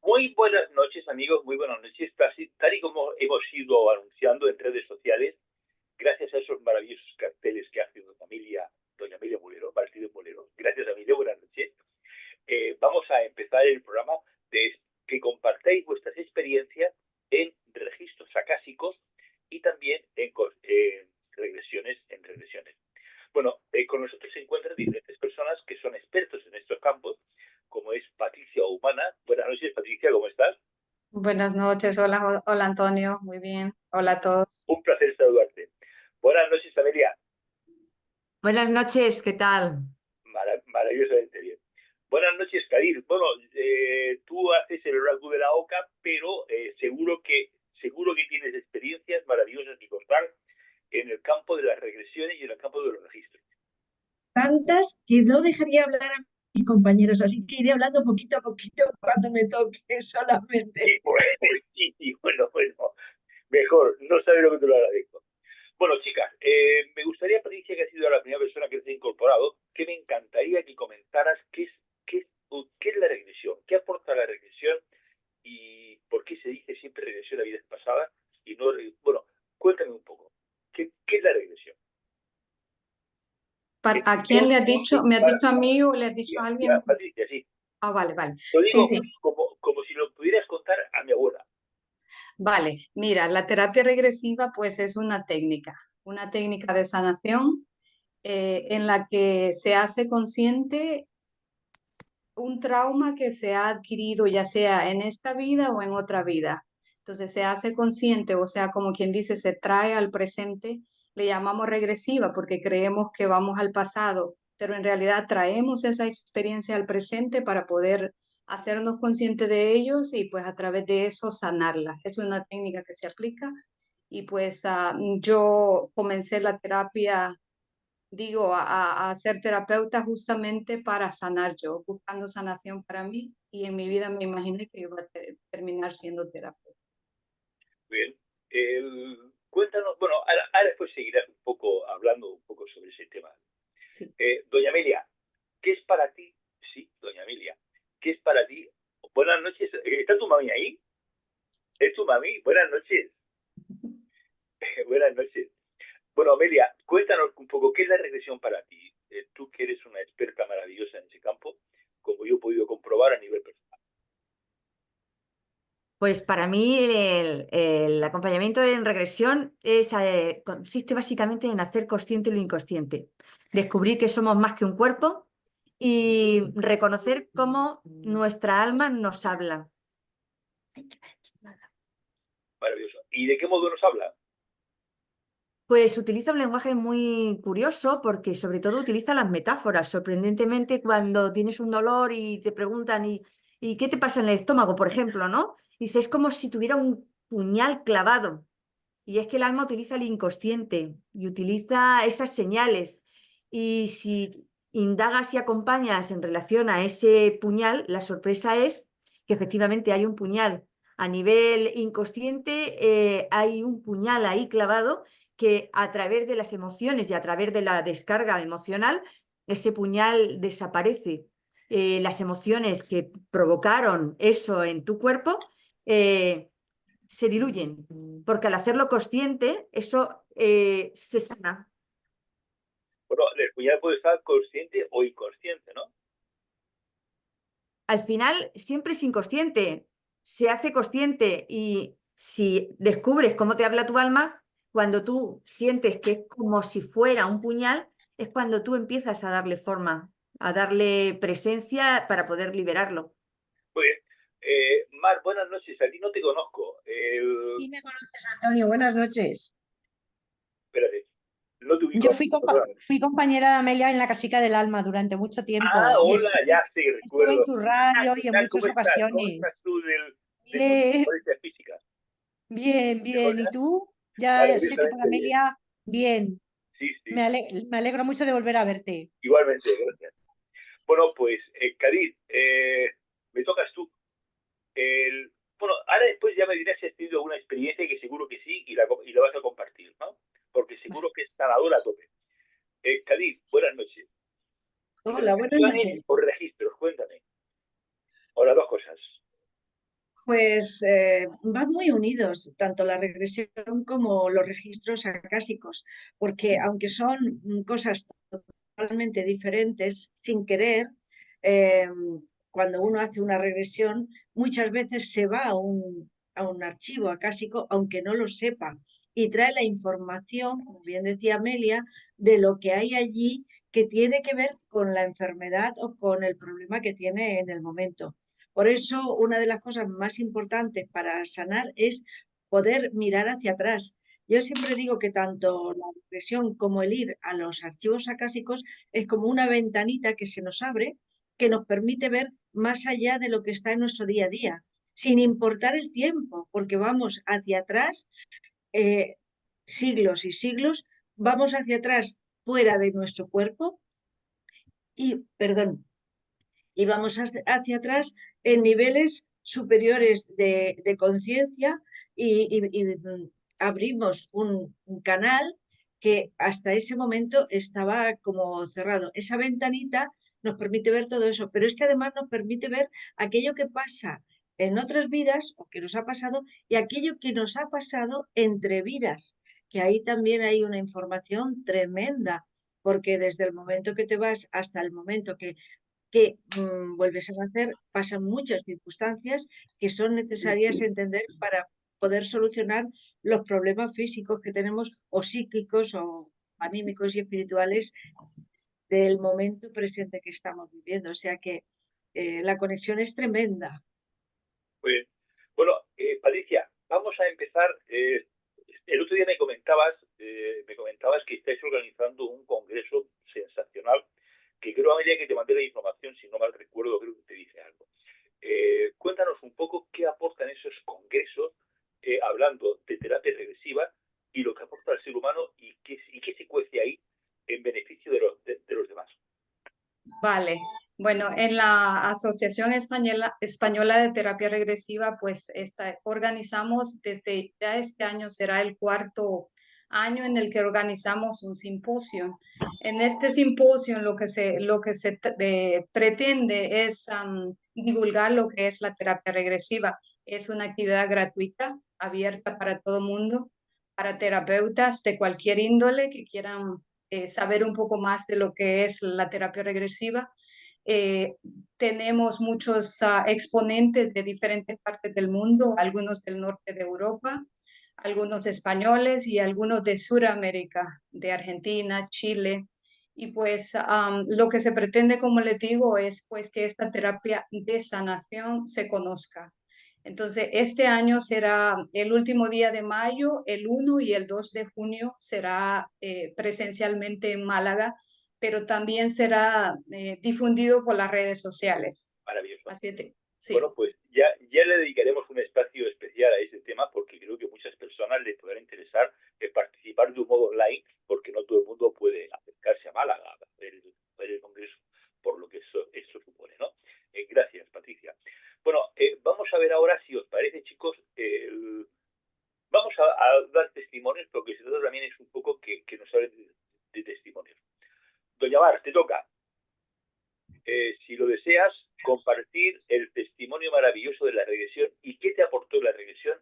Muy buenas noches, amigos, muy buenas noches. Tal y como hemos ido anunciando en redes sociales, gracias a esos maravillosos carteles que hace doña Emilia Mulero, Martínez Mulero, gracias, Emilia, buenas noches. Vamos a empezar el programa de que compartáis vuestras experiencias en registros acásicos y también en regresiones. Bueno, con nosotros se encuentran diferentes personas que son expertos en estos campos, como es Patricia Humana. Buenas noches, Patricia, ¿cómo estás? Buenas noches, hola Antonio, muy bien, hola a todos. Un placer saludarte. Buenas noches, Amelia. Buenas noches, ¿qué tal? Maravillosamente bien. Buenas noches, Kadir. Bueno, tú haces el oráculo de la OCA, pero seguro que tienes experiencias maravillosas que contar en el campo de las regresiones y en el campo de los registros. Tantas que no dejaría hablar a mis compañeros, así que iré hablando poquito a poquito cuando me toque solamente. Sí, pues, sí, bueno, mejor, no sabes lo que te lo agradezco. Bueno, chicas, me gustaría, Patricia, que has sido la primera persona que se ha incorporado, que me encantaría que comentaras qué es la regresión, qué aporta la regresión y por qué se dice siempre regresión a vidas pasadas y no... Bueno, cuéntame un poco, ¿qué es la regresión? ¿A quién le has dicho? ¿Me has dicho a mí o le has dicho a alguien? Patricia, sí. Ah, vale, vale. Lo Sí, digo sí. como si lo pudieras contar a mi abuela. Vale, mira, la terapia regresiva pues es una técnica de sanación en la que se hace consciente un trauma que se ha adquirido ya sea en esta vida o en otra vida. Entonces se hace consciente, o sea, como quien dice, se trae al presente, le llamamos regresiva porque creemos que vamos al pasado, pero en realidad traemos esa experiencia al presente para poder hacernos conscientes de ellos y pues a través de eso sanarla. Es una técnica que se aplica y pues yo comencé la terapia a ser terapeuta justamente para sanar yo, buscando sanación para mí y en mi vida me imaginé que iba a terminar siendo terapeuta. Bien. Cuéntanos, bueno, ahora después seguirás hablando un poco sobre ese tema. Sí. Doña Amelia, ¿qué es para ti? Sí, doña Amelia, ¿qué es para ti? Buenas noches. ¿Está tu mami ahí? ¿Es tu mami? Buenas noches. Buenas noches. Bueno, Amelia, cuéntanos un poco, ¿qué es la regresión para ti? Tú que eres una experta maravillosa en ese campo, como yo he podido comprobar a nivel personal. Pues para mí el acompañamiento en regresión consiste básicamente en hacer consciente lo inconsciente, descubrir que somos más que un cuerpo y reconocer cómo nuestra alma nos habla. Maravilloso. ¿Y de qué modo nos habla? Pues utiliza un lenguaje muy curioso porque sobre todo utiliza las metáforas. Sorprendentemente, cuando tienes un dolor y te preguntan ¿y qué te pasa en el estómago, por ejemplo, ¿no? Dice, es como si tuviera un puñal clavado. Y es que el alma utiliza el inconsciente y utiliza esas señales. Y si indagas y acompañas en relación a ese puñal, la sorpresa es que efectivamente hay un puñal. A nivel inconsciente, hay un puñal ahí clavado que a través de las emociones y a través de la descarga emocional, ese puñal desaparece. Las emociones que provocaron eso en tu cuerpo se diluyen, porque al hacerlo consciente, eso se sana. Bueno, el puñal puede estar consciente o inconsciente, ¿no? Al final siempre es inconsciente, se hace consciente y si descubres cómo te habla tu alma, cuando tú sientes que es como si fuera un puñal, es cuando tú empiezas a darle forma, a darle presencia para poder liberarlo. Muy bien. Mar, buenas noches. A ti no te conozco. Sí me conoces, Antonio, buenas noches. Espérate, no te Yo ubico. Perdóname. fui compañera de Amelia en la Casica del Alma durante mucho Ah, tiempo y hola, ya sí, estuve en recuerdo. tu radio ¿Qué y en tal? ¿Cómo muchas estás? ¿Cómo estás ocasiones. tú de tus Bien, experiencias físicas? bien, bien. ¿Y ¿Mejor? tú? Ya sé que para Maravillosamente bien. Amelia, bien. Sí, sí, sí. Me alegro mucho de volver a verte. Igualmente, gracias. Bueno, pues, Kadir, me tocas tú. Bueno, ahora después ya me dirás si has tenido alguna experiencia que seguro que sí y la vas a compartir, ¿no? Porque seguro que es sanadora a tope. Kadir, buenas noches. Hola, buenas ¿Regresiones noches. o registros? Cuéntame. O las dos cosas. Pues van muy unidos, tanto la regresión como los registros acásicos, porque aunque son cosas totalmente diferentes, sin querer, eh, cuando uno hace una regresión, muchas veces se va a un archivo acásico, aunque no lo sepa, y trae la información, como bien decía Amelia, de lo que hay allí que tiene que ver con la enfermedad o con el problema que tiene en el momento. Por eso, una de las cosas más importantes para sanar es poder mirar hacia atrás. Yo siempre digo que tanto la regresión como el ir a los archivos acásicos es como una ventanita que se nos abre, que nos permite ver más allá de lo que está en nuestro día a día, sin importar el tiempo, porque vamos hacia atrás eh, siglos y siglos, vamos hacia atrás fuera de nuestro cuerpo y, perdón, y vamos hacia atrás en niveles superiores de conciencia y abrimos un canal que hasta ese momento estaba como cerrado. Esa ventanita nos permite ver todo eso, pero es que además nos permite ver aquello que pasa en otras vidas o que nos ha pasado y aquello que nos ha pasado entre vidas, que ahí también hay una información tremenda, porque desde el momento que te vas hasta el momento que vuelves a nacer, pasan muchas circunstancias que son necesarias entender para poder solucionar los problemas físicos que tenemos o psíquicos o anímicos y espirituales del momento presente que estamos viviendo. O sea que la conexión es tremenda. Pues, bueno, Patricia, vamos a empezar. El otro día me comentabas que estáis organizando un congreso sensacional, que creo, Amelia, que te mandé la información, si no mal recuerdo, creo que te dije algo. Cuéntanos un poco qué aportan esos congresos, hablando de terapia regresiva y lo que aporta al ser humano y qué se cuece ahí en beneficio de los demás. Vale, bueno, en la Asociación Española de Terapia Regresiva, pues organizamos desde ya este año, será el cuarto año en el que organizamos un simposio. En este simposio lo que se pretende es divulgar lo que es la terapia regresiva. Es una actividad gratuita, abierta para todo mundo, para terapeutas de cualquier índole que quieran saber un poco más de lo que es la terapia regresiva. Eh, Tenemos muchos exponentes de diferentes partes del mundo, algunos del norte de Europa, algunos españoles y algunos de Sudamérica, de Argentina, Chile. Y pues lo que se pretende, como les digo, es pues que esta terapia de sanación se conozca. Entonces, este año será el último día de mayo, el 1 y el 2 de junio será presencialmente en Málaga, pero también será difundido por las redes sociales. Maravilloso. Así que, sí. Bueno, pues ya le dedicaremos un espacio especial a ese tema, porque creo que muchas personas les podrá interesar participar de un modo online, porque no todo el mundo puede acercarse a Málaga a ver el congreso, por lo que eso supone, ¿no? Gracias, Patricia. Bueno, vamos a ver ahora, si os parece, chicos, vamos a dar testimonios, porque se trata también es un poco que nos hable de testimonios. Doña Mar, te toca. Si lo deseas, compartir el testimonio maravilloso de la regresión y qué te aportó la regresión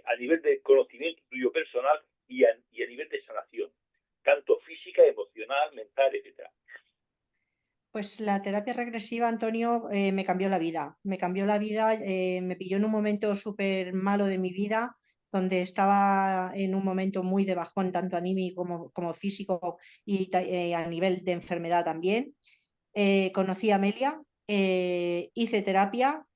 a nivel de conocimiento tuyo personal y a nivel de sanación, tanto física, emocional, mental, etc. Pues la terapia regresiva, Antonio, me cambió la vida. Me cambió la vida, me pilló en un momento súper malo de mi vida, donde estaba en un momento muy de bajón, tanto anímico como físico y a nivel de enfermedad también. Conocí a Amelia, hice terapia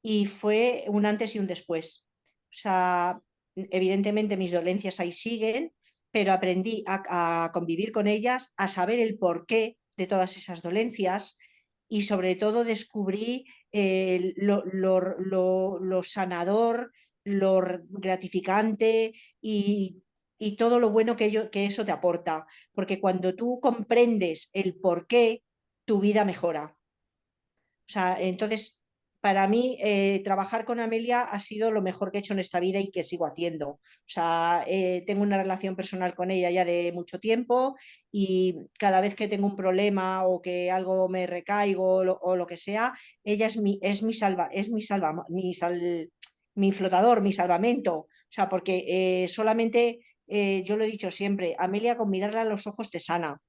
y fue un antes y un después. O sea, evidentemente mis dolencias ahí siguen, pero aprendí a convivir con ellas, a saber el porqué de todas esas dolencias y sobre todo descubrí lo sanador, lo gratificante y todo lo bueno que eso te aporta. Porque cuando tú comprendes el porqué, tu vida mejora. O sea, entonces para mí trabajar con Amelia ha sido lo mejor que he hecho en esta vida y que sigo haciendo. O sea, tengo una relación personal con ella ya de mucho tiempo y cada vez que tengo un problema o que algo me recaigo o lo que sea, ella mi flotador, mi salvamento. O sea, porque solamente, yo lo he dicho siempre, Amelia con mirarla a los ojos te sana,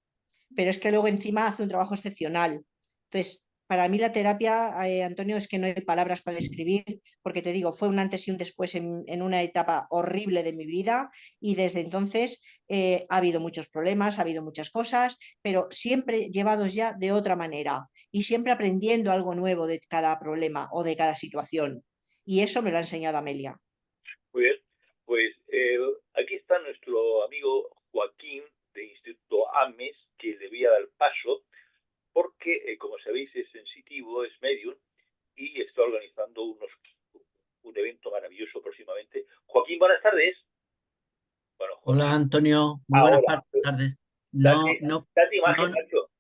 pero es que luego encima hace un trabajo excepcional. Entonces, para mí la terapia, Antonio, es que no hay palabras para describir, porque te digo, fue un antes y un después en una etapa horrible de mi vida y desde entonces ha habido muchos problemas, ha habido muchas cosas, pero siempre llevados ya de otra manera y siempre aprendiendo algo nuevo de cada problema o de cada situación. Y eso me lo ha enseñado Amelia. Muy bien, pues aquí está nuestro amigo Joaquín de Instituto AMES, que le voy a dar paso, porque, como sabéis, es sensitivo, es medium, y está organizando un evento maravilloso próximamente. Joaquín, buenas tardes. Bueno, Hola Joaquín, Antonio, muy buenas ahora, tardes. date, No, no, date imagen, no, Nacho.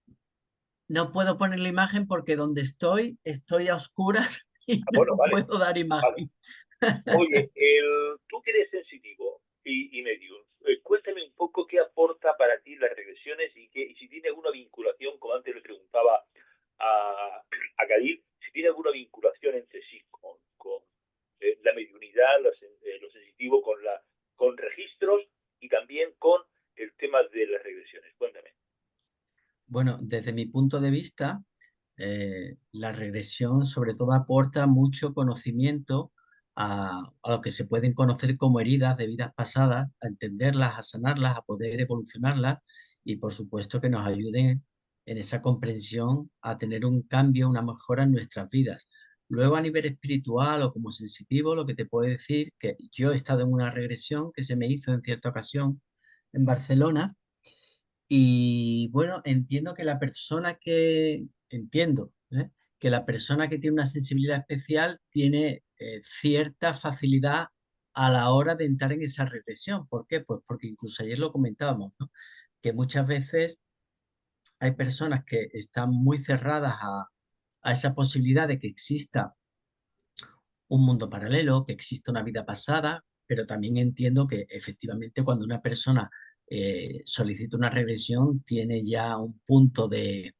no puedo poner la imagen porque donde estoy a oscuras y Ah, no bueno, vale, puedo dar vale. imagen. Oye, tú que eres sensitivo y medium, cuéntame un poco qué aporta para ti las regresiones y si tiene alguna vinculación, como antes le preguntaba a Khalil, si tiene alguna vinculación entre sí con la mediunidad, lo sensitivo, con registros y también con el tema de las regresiones. Cuéntame. Bueno, desde mi punto de vista, la regresión sobre todo aporta mucho conocimiento a lo que se pueden conocer como heridas de vidas pasadas, a entenderlas, a sanarlas, a poder evolucionarlas y por supuesto que nos ayuden en esa comprensión a tener un cambio, una mejora en nuestras vidas. Luego a nivel espiritual o como sensitivo, lo que te puedo decir que yo he estado en una regresión que se me hizo en cierta ocasión en Barcelona y bueno, entiendo, que la persona que tiene una sensibilidad especial tiene cierta facilidad a la hora de entrar en esa regresión. ¿Por qué? Pues porque incluso ayer lo comentábamos, ¿no? Que muchas veces hay personas que están muy cerradas a esa posibilidad de que exista un mundo paralelo, que exista una vida pasada, pero también entiendo que efectivamente cuando una persona solicita una regresión tiene ya un punto de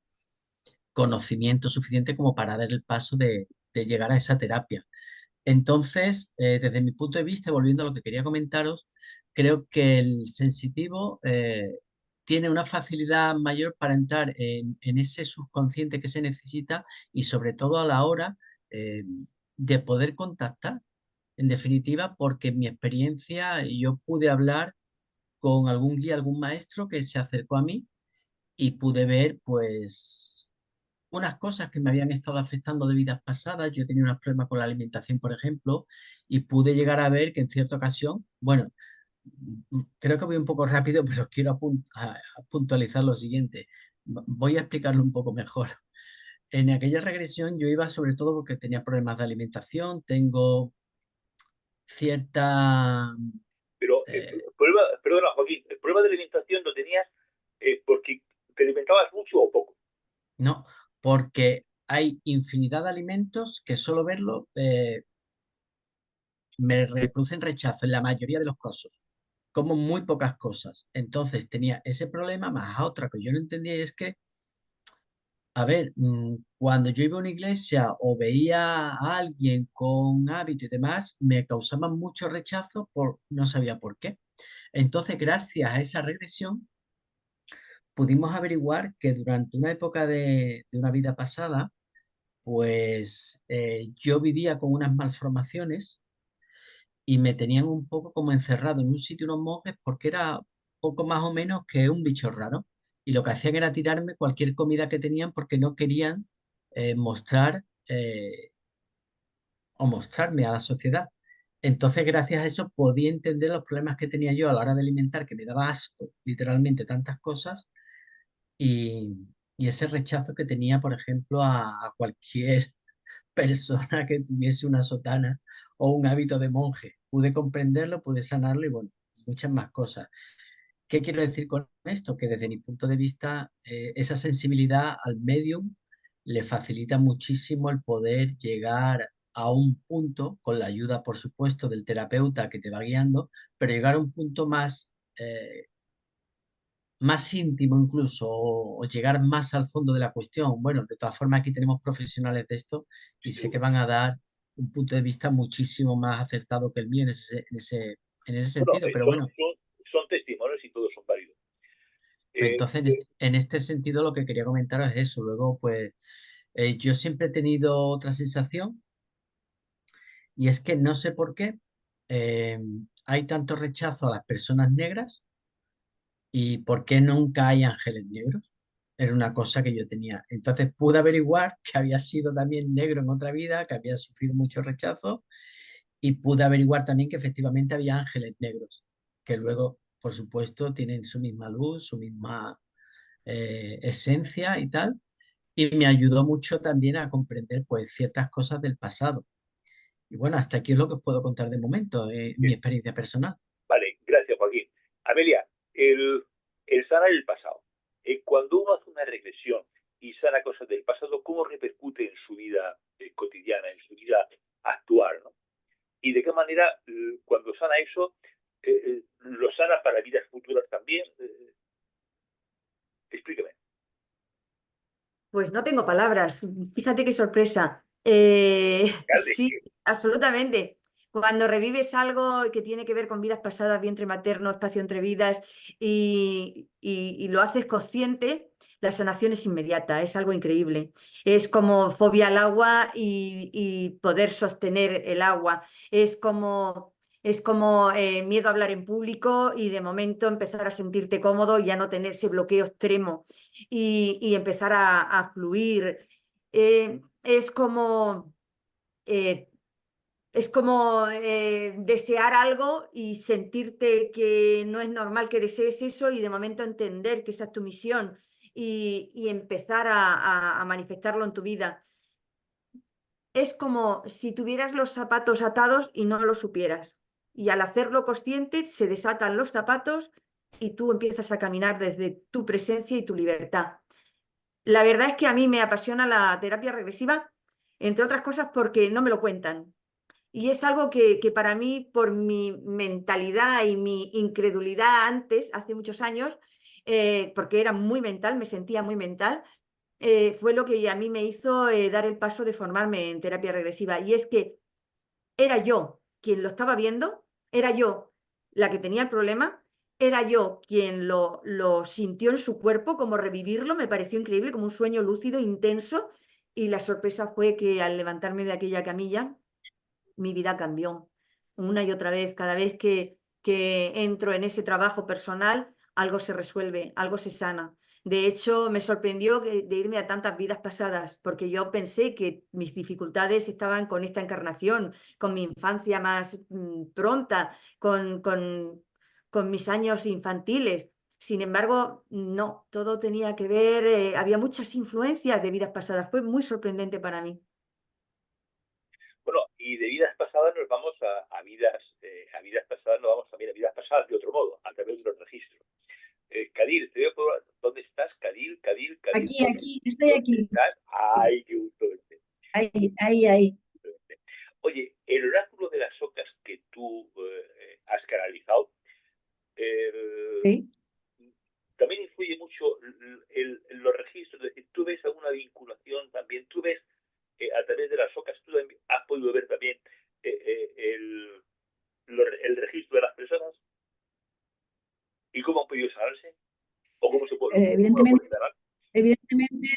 conocimiento suficiente como para dar el paso de llegar a esa terapia. Entonces, desde mi punto de vista, volviendo a lo que quería comentaros, creo que el sensitivo tiene una facilidad mayor para entrar en ese subconsciente que se necesita y sobre todo a la hora eh, de poder contactar. En definitiva, porque en mi experiencia yo pude hablar con algún guía, algún maestro que se acercó a mí y pude ver pues unas cosas que me habían estado afectando de vidas pasadas. Yo tenía unos problemas con la alimentación, por ejemplo, y pude llegar a ver que en cierta ocasión, bueno, creo que voy un poco rápido, pero quiero a puntualizar lo siguiente. Voy a explicarlo un poco mejor. En aquella regresión yo iba sobre todo porque tenía problemas de alimentación, tengo cierta... Pero eh, perdona, Joaquín, el problema de alimentación lo tenías porque te alimentabas mucho o poco. no, porque hay infinidad de alimentos que solo verlo me reproducen rechazo en la mayoría de los casos, como muy pocas cosas. Entonces tenía ese problema más a otra que yo no entendía y es que, a ver, cuando yo iba a una iglesia o veía a alguien con hábito y demás, me causaban mucho rechazo por no sabía por qué. Entonces, gracias a esa regresión, pudimos averiguar que durante una época de una vida pasada, pues yo vivía con unas malformaciones y me tenían un poco como encerrado en un sitio unos monjes porque era poco más o menos que un bicho raro. Y lo que hacían era tirarme cualquier comida que tenían porque no querían mostrar o mostrarme a la sociedad. Entonces, gracias a eso, podía entender los problemas que tenía yo a la hora de alimentar, que me daba asco, literalmente, tantas cosas, y, y ese rechazo que tenía, por ejemplo, a cualquier persona que tuviese una sotana o un hábito de monje. Pude comprenderlo, pude sanarlo y bueno, muchas más cosas. ¿Qué quiero decir con esto? Que desde mi punto de vista, esa sensibilidad al medium le facilita muchísimo el poder llegar a un punto, con la ayuda, por supuesto, del terapeuta que te va guiando, pero llegar a un punto más íntimo incluso, o llegar más al fondo de la cuestión. Bueno, de todas formas, aquí tenemos profesionales de esto y sé que van a dar un punto de vista muchísimo más acertado que el mío en ese Bueno, sentido, pero bueno. son testimonios y todos son válidos. Entonces, en este sentido, lo que quería comentaros es eso. Luego, pues, yo siempre he tenido otra sensación y es que no sé por qué eh, hay tanto rechazo a las personas negras y por qué nunca hay ángeles negros. Era una cosa que yo tenía. Entonces pude averiguar que había sido también negro en otra vida, que había sufrido mucho rechazo y pude averiguar también que efectivamente había ángeles negros, que luego, por supuesto, tienen su misma luz, su misma esencia y tal, y me ayudó mucho también a comprender pues ciertas cosas del pasado. Y bueno, hasta aquí es lo que os puedo contar de momento, mi experiencia personal. Vale, gracias, Joaquín. Amelia, el sanar el pasado. Cuando uno hace una regresión y sana cosas del pasado, ¿cómo repercute en su vida cotidiana, en su vida actual, ¿no? Y de qué manera, cuando sana eso, lo sana para vidas futuras también. Explíqueme. Pues no tengo palabras. Fíjate qué sorpresa. Alcalde, Sí, absolutamente. Cuando revives algo que tiene que ver con vidas pasadas, vientre materno, espacio entre vidas, y lo haces consciente, la sanación es inmediata, es algo increíble. Es como fobia al agua y poder sostener el agua. Es como miedo a hablar en público y de momento empezar a sentirte cómodo y ya no tener ese bloqueo extremo y empezar a fluir. Es como, eh, desear algo y sentirte que no es normal que desees eso y de momento entender que esa es tu misión y empezar a manifestarlo en tu vida. Es como si tuvieras los zapatos atados y no lo supieras. Y al hacerlo consciente se desatan los zapatos y tú empiezas a caminar desde tu presencia y tu libertad. La verdad es que a mí me apasiona la terapia regresiva, entre otras cosas porque no me lo cuentan. Y es algo que para mí, por mi mentalidad y mi incredulidad antes, hace muchos años, porque era muy mental, me sentía muy mental, fue lo que a mí me hizo dar el paso de formarme en terapia regresiva. Y es que era yo quien lo estaba viendo, era yo la que tenía el problema, era yo quien lo sintió en su cuerpo, como revivirlo, me pareció increíble, como un sueño lúcido, intenso, y la sorpresa fue que al levantarme de aquella camilla, mi vida cambió una y otra vez. Cada vez que entro en ese trabajo personal, algo se resuelve, algo se sana. De hecho, me sorprendió de irme a tantas vidas pasadas, porque yo pensé que mis dificultades estaban con esta encarnación, con mi infancia más pronta, con mis años infantiles. Sin embargo, no, todo tenía que ver, había muchas influencias de vidas pasadas. Fue muy sorprendente para mí. bueno, y de vidas pasadas nos vamos a vidas pasadas, nos vamos también a vidas pasadas de otro modo, a través de los registros. Cadil, ¿dónde estás? Cadil. Aquí, estoy ¿Dónde aquí. estás? Ay, qué gusto verte. Ahí. Oye, el oráculo de las ocas que tú has canalizado, eh, Sí. también influye mucho los registros. Es decir, tú ves alguna vinculación también, tú ves a través de las ocas, tú has podido ver también el registro de las personas y cómo han podido sanarse o cómo cómo lo pueden Evidentemente, sanar. evidentemente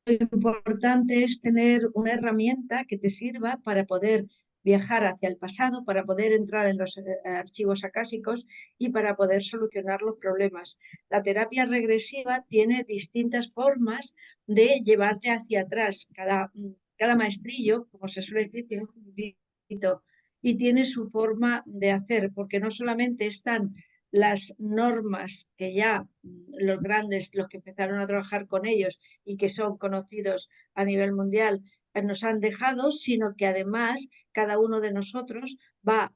lo importante es tener una herramienta que te sirva para poder viajar hacia el pasado, para poder entrar en los archivos acásicos y para poder solucionar los problemas. La terapia regresiva tiene distintas formas de llevarte hacia atrás. Cada maestrillo, como se suele decir, tiene un librito y tiene su forma de hacer, porque no solamente están las normas que ya los grandes, los que empezaron a trabajar con ellos y que son conocidos a nivel mundial, nos han dejado, sino que además cada uno de nosotros va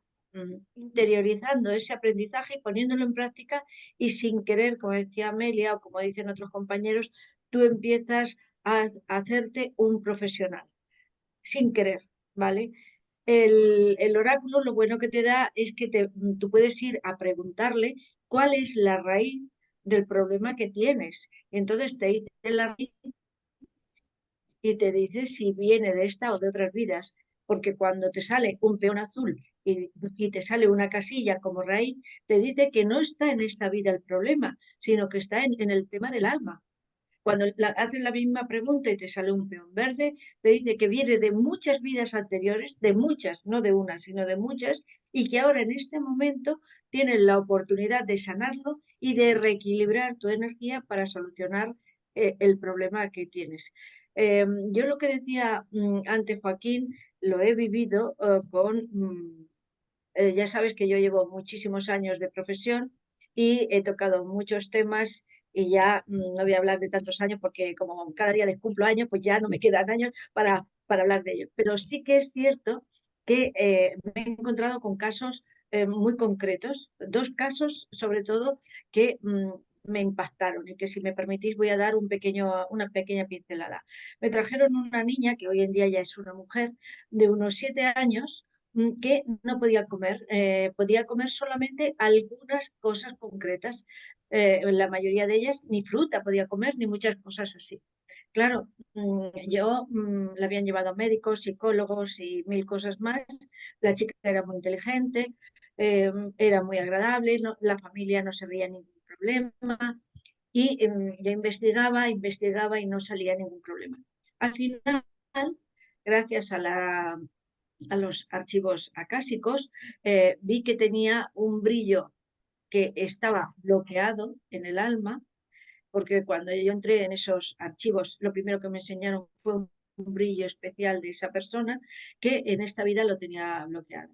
interiorizando ese aprendizaje y poniéndolo en práctica y sin querer, como decía Amelia o como dicen otros compañeros, tú empiezas a hacerte un profesional, sin querer, ¿vale? El oráculo lo bueno que te da es que tú puedes ir a preguntarle cuál es la raíz del problema que tienes. Entonces te dice la raíz y te dice si viene de esta o de otras vidas, porque cuando te sale un peón azul y te sale una casilla como raíz, te dice que no está en esta vida el problema, sino que está en el tema del alma. Cuando haces la misma pregunta y te sale un peón verde, te dice que viene de muchas vidas anteriores, de muchas, no de una, sino de muchas, y que ahora en este momento tienes la oportunidad de sanarlo y de reequilibrar tu energía para solucionar el problema que tienes. Yo lo que decía antes, Joaquín, lo he vivido ya sabes que yo llevo muchísimos años de profesión y he tocado muchos temas y ya no voy a hablar de tantos años porque como cada día les cumplo años, pues ya no me quedan años para hablar de ello. Pero sí que es cierto que me he encontrado con casos muy concretos, dos casos sobre todo que me impactaron y que si me permitís voy a dar una pequeña pincelada. Me trajeron una niña que hoy en día ya es una mujer de unos 7 años que no podía comer solamente algunas cosas concretas. La mayoría de ellas ni fruta podía comer, ni muchas cosas así. Claro, yo la habían llevado a médicos, psicólogos y mil cosas más. La chica era muy inteligente, era muy agradable, la familia no se veía ningún problema y yo investigaba y no salía ningún problema. Al final, gracias a los archivos acásicos, vi que tenía un brillo que estaba bloqueado en el alma, porque cuando yo entré en esos archivos, lo primero que me enseñaron fue un brillo especial de esa persona que en esta vida lo tenía bloqueado.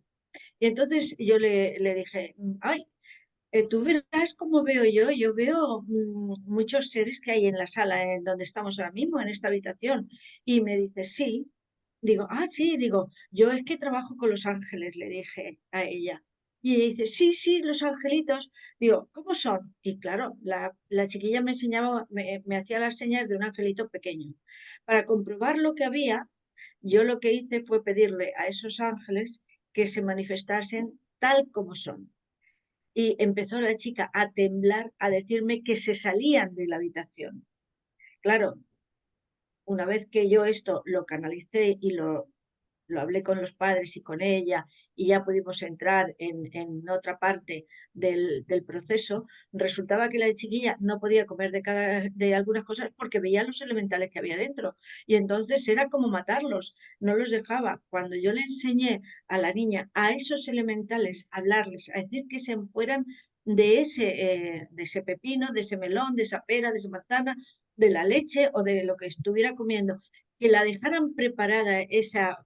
Y entonces yo le dije, ay, tú verás cómo veo yo veo muchos seres que hay en la sala en donde estamos ahora mismo, en esta habitación. Y me dice, sí. Digo, sí, digo, yo es que trabajo con los ángeles, le dije a ella. Y ella dice, sí, sí, los angelitos. Digo, ¿cómo son? Y claro, la chiquilla me enseñaba, me hacía las señas de un angelito pequeño. Para comprobar lo que había, yo lo que hice fue pedirle a esos ángeles que se manifestasen tal como son. Y empezó la chica a temblar, a decirme que se salían de la habitación. Claro, una vez que yo esto lo canalicé y lo hablé con los padres y con ella y ya pudimos entrar en otra parte del proceso, resultaba que la chiquilla no podía comer de algunas cosas porque veía los elementales que había dentro y entonces era como matarlos, no los dejaba. Cuando yo le enseñé a la niña a esos elementales a hablarles, a decir que se fueran de ese pepino, de ese melón, de esa pera, de esa manzana, de la leche o de lo que estuviera comiendo, que la dejaran preparada esa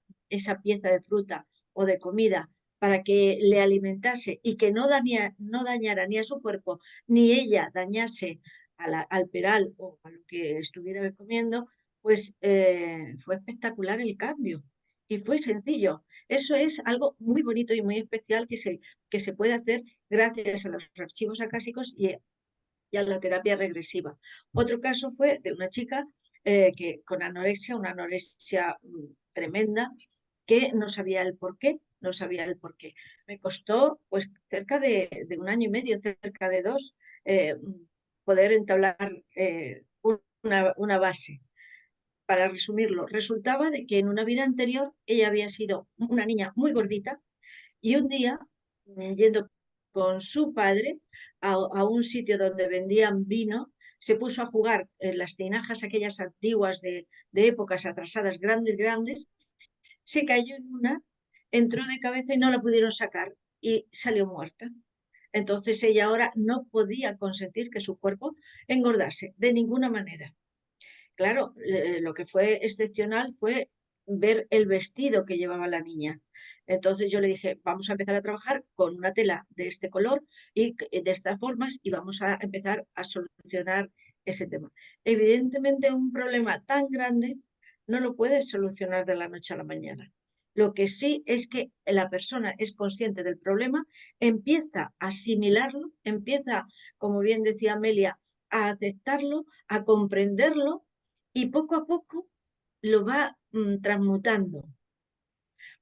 pieza de fruta o de comida para que le alimentase y que no dañara ni a su cuerpo, ni ella dañase al peral o a lo que estuviera comiendo, pues fue espectacular el cambio y fue sencillo. Eso es algo muy bonito y muy especial que se puede hacer gracias a los archivos acásicos y a la terapia regresiva. Otro caso fue de una chica que con anorexia, una anorexia tremenda, que no sabía el por qué, no sabía el por qué. Me costó pues cerca de un año y medio, cerca de 2, poder entablar una base. Para resumirlo, resultaba de que en una vida anterior ella había sido una niña muy gordita y un día, yendo con su padre a un sitio donde vendían vino, se puso a jugar en las tinajas aquellas antiguas de épocas atrasadas, grandes, grandes, se cayó en una, entró de cabeza y no la pudieron sacar y salió muerta. Entonces ella ahora no podía consentir que su cuerpo engordase de ninguna manera. Claro, lo que fue excepcional fue ver el vestido que llevaba la niña. Entonces yo le dije, vamos a empezar a trabajar con una tela de este color y de estas formas y vamos a empezar a solucionar ese tema. Evidentemente un problema tan grande no lo puedes solucionar de la noche a la mañana. Lo que sí es que la persona es consciente del problema, empieza a asimilarlo, empieza, como bien decía Amelia, a aceptarlo, a comprenderlo y poco a poco lo va transmutando.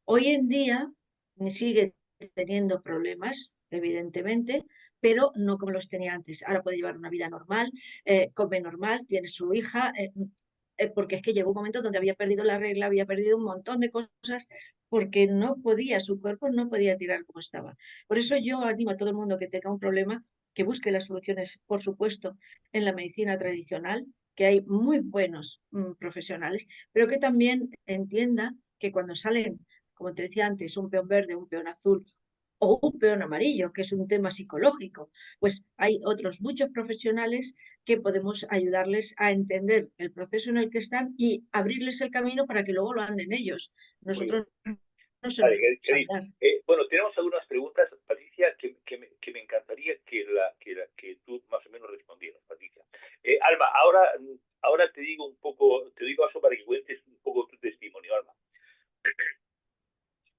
Hoy en día sigue teniendo problemas, evidentemente, pero no como los tenía antes. Ahora puede llevar una vida normal, come normal, tiene su hija, porque es que llegó un momento donde había perdido la regla, había perdido un montón de cosas, porque no podía, su cuerpo no podía tirar como estaba. Por eso yo animo a todo el mundo que tenga un problema, que busque las soluciones, por supuesto, en la medicina tradicional, que hay muy buenos profesionales, pero que también entienda que cuando salen, como te decía antes, un peón verde, un peón azul o un peón amarillo, que es un tema psicológico, pues hay otros muchos profesionales que podemos ayudarles a entender el proceso en el que están y abrirles el camino para que luego lo anden ellos. Muy bien. Nosotros no se lo Vale, podemos querido. andar. Bueno, tenemos algunas preguntas, Patricia, que me encantaría que tú más o menos respondieras, Patricia. Alma, ahora te digo un poco, te digo eso para que cuentes un poco tu testimonio, Alma.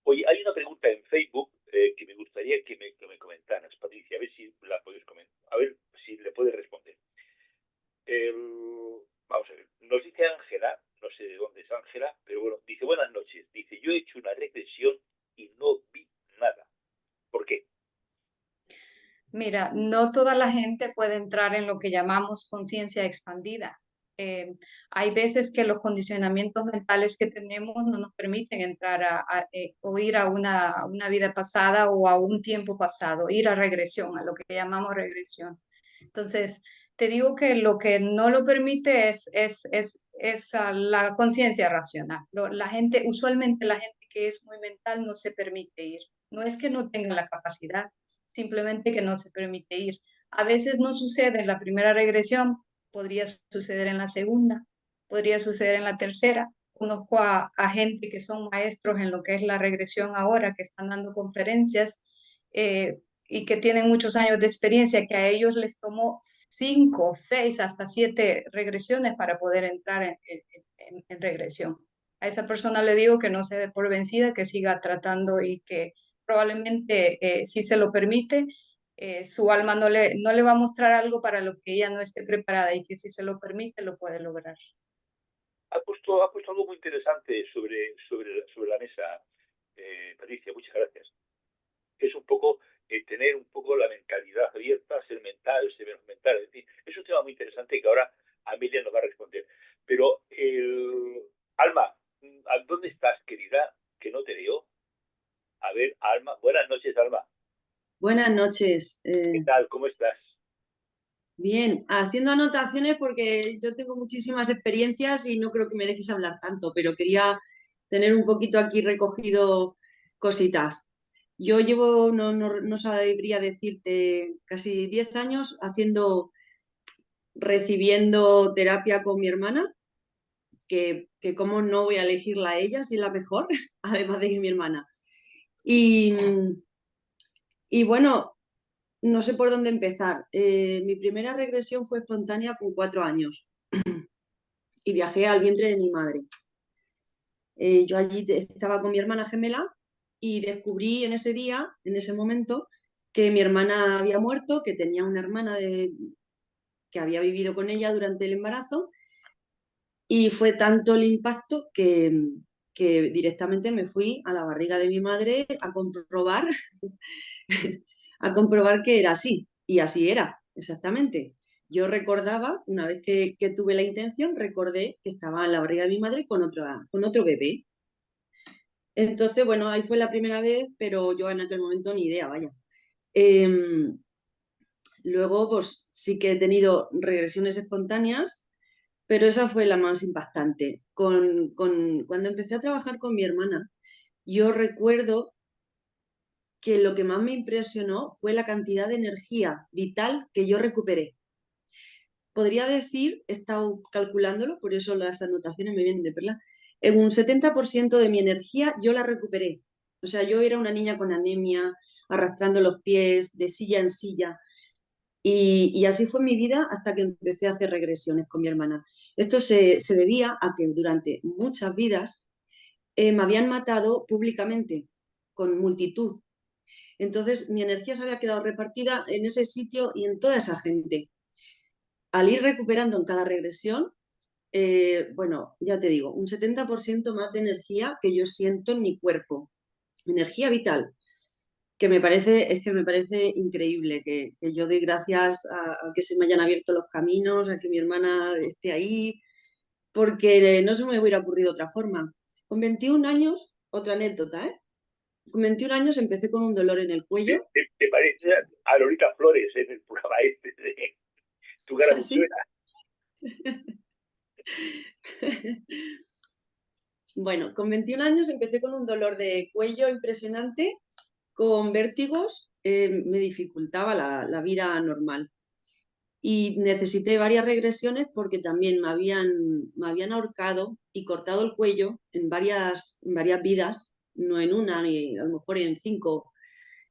Oye, hay una pregunta en Facebook que me gustaría que me comentaras, Patricia, a ver si la puedes comentar, a ver si le puedes responder. Vamos a ver, nos dice Ángela, no sé de dónde es Ángela, pero bueno, dice, buenas noches, dice, yo he hecho una regresión y no vi nada. ¿Por qué? Mira, no toda la gente puede entrar en lo que llamamos conciencia expandida. Eh, Hay veces que los condicionamientos mentales que tenemos no nos permiten entrar o ir a una vida pasada o a un tiempo pasado, ir a regresión, a lo que llamamos regresión. Entonces, te digo que lo que no lo permite es la conciencia racional. La gente, usualmente la gente que es muy mental no se permite ir. No es que no tenga la capacidad, simplemente que no se permite ir. A veces no sucede en la primera regresión, podría suceder en la segunda, podría suceder en la tercera. Conozco a gente que son maestros en lo que es la regresión ahora, que están dando conferencias y que tienen muchos años de experiencia, que a ellos les tomó 5, 6, hasta 7 regresiones para poder entrar en regresión. A esa persona le digo que no se dé por vencida, que siga tratando y que probablemente, si se lo permite, su alma no le va a mostrar algo para lo que ella no esté preparada y que si se lo permite lo puede lograr. Ha puesto algo muy interesante sobre la mesa, Patricia, muchas gracias. Es un poco tener un poco la mentalidad abierta, ser mental, ser menos mental, es decir, es un tema muy interesante que ahora Amelia nos va a responder. Pero, Alma, ¿a dónde estás, querida? Que no te veo. A ver, Alma, buenas noches, Alma. Buenas noches. ¿Qué tal? ¿Cómo estás? Bien, haciendo anotaciones porque yo tengo muchísimas experiencias y no creo que me dejes hablar tanto, pero quería tener un poquito aquí recogido cositas. Yo llevo, no sabría decirte, casi 10 años recibiendo terapia con mi hermana, que cómo no voy a elegirla a ella si es la mejor, además de que mi hermana. Y bueno, no sé por dónde empezar. Mi primera regresión fue espontánea con 4 años y viajé al vientre de mi madre. Yo allí estaba con mi hermana gemela y descubrí en ese día, en ese momento, que mi hermana había muerto, que tenía una hermana que había vivido con ella durante el embarazo y fue tanto el impacto que directamente me fui a la barriga de mi madre a comprobar, a comprobar que era así. Y así era, exactamente. Yo recordaba, una vez que tuve la intención, recordé que estaba en la barriga de mi madre con otro bebé. Entonces, bueno, ahí fue la primera vez, pero yo en aquel momento ni idea, vaya. Luego, pues sí que he tenido regresiones espontáneas, pero esa fue la más impactante. Cuando empecé a trabajar con mi hermana, yo recuerdo que lo que más me impresionó fue la cantidad de energía vital que yo recuperé. Podría decir, he estado calculándolo, por eso las anotaciones me vienen de perla, en un 70% de mi energía yo la recuperé. O sea, yo era una niña con anemia, arrastrando los pies de silla en silla. Y así fue mi vida hasta que empecé a hacer regresiones con mi hermana. Esto se debía a que durante muchas vidas me habían matado públicamente, con multitud. Entonces mi energía se había quedado repartida en ese sitio y en toda esa gente. Al ir recuperando en cada regresión, bueno, ya te digo, un 70% más de energía que yo siento en mi cuerpo, energía vital, que me parece increíble, que yo doy gracias a que se me hayan abierto los caminos, a que mi hermana esté ahí, porque no se me hubiera ocurrido otra forma. Con 21 años, otra anécdota, ¿eh? Con 21 años empecé con un dolor en el cuello. ¿Te parece a Lolita Flores en el programa este de Tu cara ¿Sí? Bueno, con 21 años empecé con un dolor de cuello impresionante, con vértigos, me dificultaba la vida normal. Y necesité varias regresiones porque también me habían ahorcado y cortado el cuello en varias vidas, no en una, ni a lo mejor en 5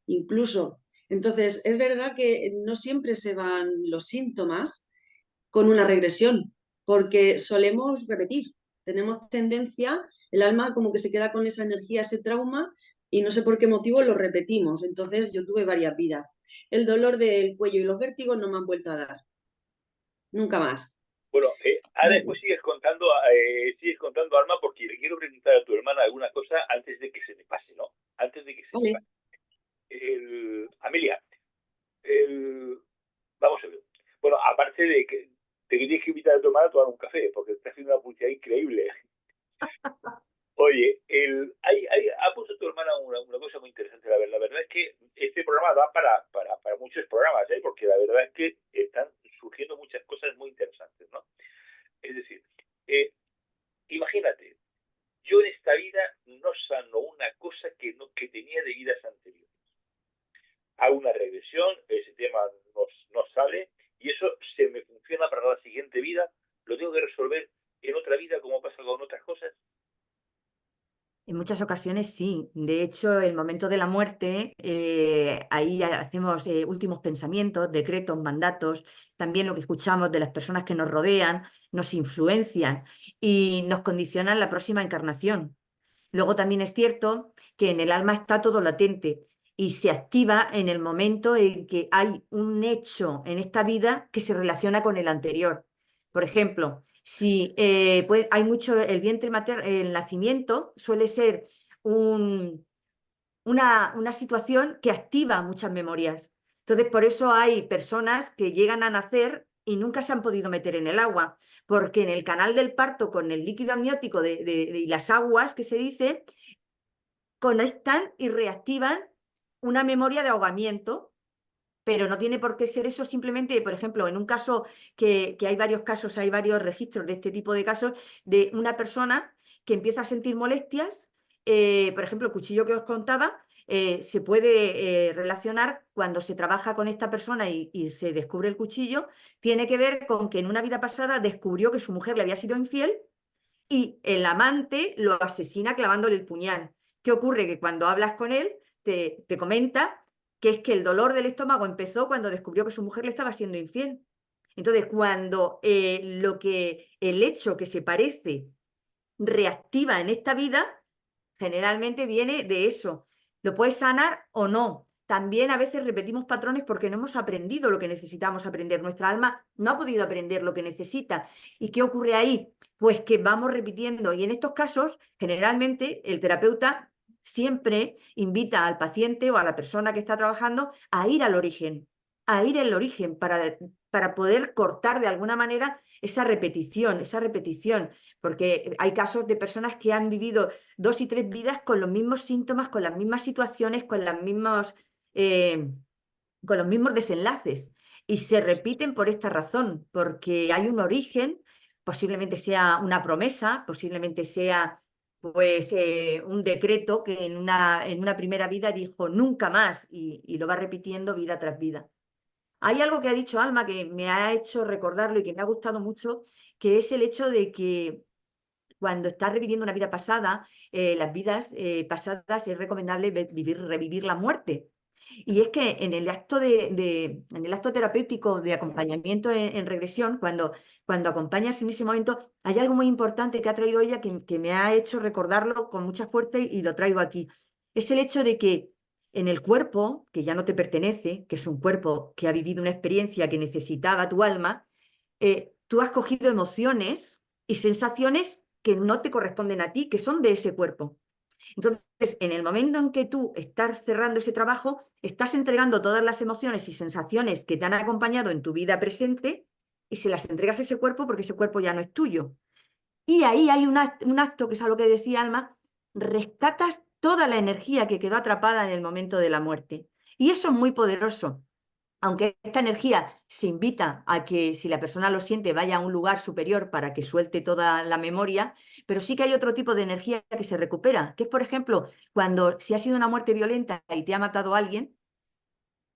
incluso. Entonces, es verdad que no siempre se van los síntomas con una regresión, porque solemos repetir. Tenemos tendencia, el alma como que se queda con esa energía, ese trauma, y no sé por qué motivo lo repetimos. Entonces, yo tuve varias vidas. El dolor del cuello y los vértigos no me han vuelto a dar. Nunca más. Bueno, ahora después sigues contando, Alma, porque le quiero preguntar a tu hermana alguna cosa antes de que se me pase, ¿no? Antes de que se me pase. Amelia, vamos a ver. Bueno, aparte de que te tienes que invitar a tu hermana a tomar un café, porque está haciendo una publicidad increíble. Oye, ha puesto tu hermana una cosa muy interesante. La verdad es que este programa da para muchos programas, porque la verdad es que están surgiendo muchas cosas muy interesantes, ¿no? Es decir, imagínate, yo en esta vida no sano una cosa que tenía de vidas anteriores. Hago una regresión, ese tema no sale, y eso se me funciona para la siguiente vida. Lo tengo que resolver en otra vida, como pasa con otras cosas. En muchas ocasiones sí. De hecho, el momento de la muerte, ahí hacemos últimos pensamientos, decretos, mandatos, también lo que escuchamos de las personas que nos rodean, nos influencian y nos condicionan la próxima encarnación. Luego también es cierto que en el alma está todo latente y se activa en el momento en que hay un hecho en esta vida que se relaciona con el anterior. Por ejemplo, si hay mucho, el vientre materno, el nacimiento suele ser una situación que activa muchas memorias. Entonces, por eso hay personas que llegan a nacer y nunca se han podido meter en el agua, porque en el canal del parto, con el líquido amniótico y las aguas que se dice, conectan y reactivan una memoria de ahogamiento, pero no tiene por qué ser eso. Simplemente, por ejemplo, en un caso que hay varios casos, hay varios registros de este tipo de casos, de una persona que empieza a sentir molestias, por ejemplo, el cuchillo que os contaba, se puede relacionar cuando se trabaja con esta persona y se descubre el cuchillo, tiene que ver con que en una vida pasada descubrió que su mujer le había sido infiel y el amante lo asesina clavándole el puñal. ¿Qué ocurre? Que cuando hablas con él, te comenta que es que el dolor del estómago empezó cuando descubrió que su mujer le estaba siendo infiel. Entonces, cuando el hecho que se parece reactiva en esta vida, generalmente viene de eso. Lo puedes sanar o no. También a veces repetimos patrones porque no hemos aprendido lo que necesitamos aprender. Nuestra alma no ha podido aprender lo que necesita. ¿Y qué ocurre ahí? Pues que vamos repitiendo. Y en estos casos, generalmente, el terapeuta siempre invita al paciente o a la persona que está trabajando a ir al origen, para poder cortar de alguna manera esa repetición, porque hay casos de personas que han vivido 2 y 3 vidas con los mismos síntomas, con las mismas situaciones, con los mismos desenlaces, y se repiten por esta razón, porque hay un origen, posiblemente sea una promesa, posiblemente sea pues un decreto que en una primera vida dijo nunca más y lo va repitiendo vida tras vida. Hay algo que ha dicho Alma que me ha hecho recordarlo y que me ha gustado mucho, que es el hecho de que cuando estás reviviendo una vida pasada, las vidas pasadas es recomendable revivir la muerte. Y es que en el acto en el acto terapéutico de acompañamiento en regresión, cuando acompañas en ese momento, hay algo muy importante que ha traído ella que me ha hecho recordarlo con mucha fuerza y lo traigo aquí. Es el hecho de que en el cuerpo, que ya no te pertenece, que es un cuerpo que ha vivido una experiencia que necesitaba tu alma, tú has cogido emociones y sensaciones que no te corresponden a ti, que son de ese cuerpo. Entonces, en el momento en que tú estás cerrando ese trabajo, estás entregando todas las emociones y sensaciones que te han acompañado en tu vida presente y se las entregas a ese cuerpo porque ese cuerpo ya no es tuyo. Y ahí hay un acto, que es a lo que decía Alma, rescatas toda la energía que quedó atrapada en el momento de la muerte. Y eso es muy poderoso. Aunque esta energía se invita a que, si la persona lo siente, vaya a un lugar superior para que suelte toda la memoria, pero sí que hay otro tipo de energía que se recupera, que es, por ejemplo, cuando si ha sido una muerte violenta y te ha matado alguien,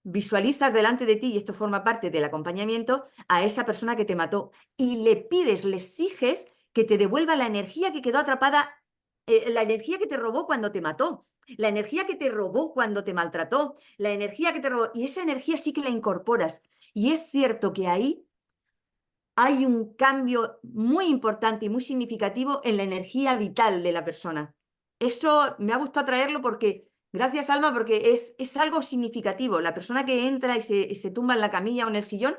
visualizas delante de ti, y esto forma parte del acompañamiento, a esa persona que te mató y le pides, le exiges que te devuelva la energía que quedó atrapada, la energía que te robó cuando te mató, la energía que te robó cuando te maltrató, la energía que te robó, y esa energía sí que la incorporas. Y es cierto que ahí hay un cambio muy importante y muy significativo en la energía vital de la persona. Eso me ha gustado traerlo porque, gracias Alma, porque es algo significativo. La persona que entra y se tumba en la camilla o en el sillón,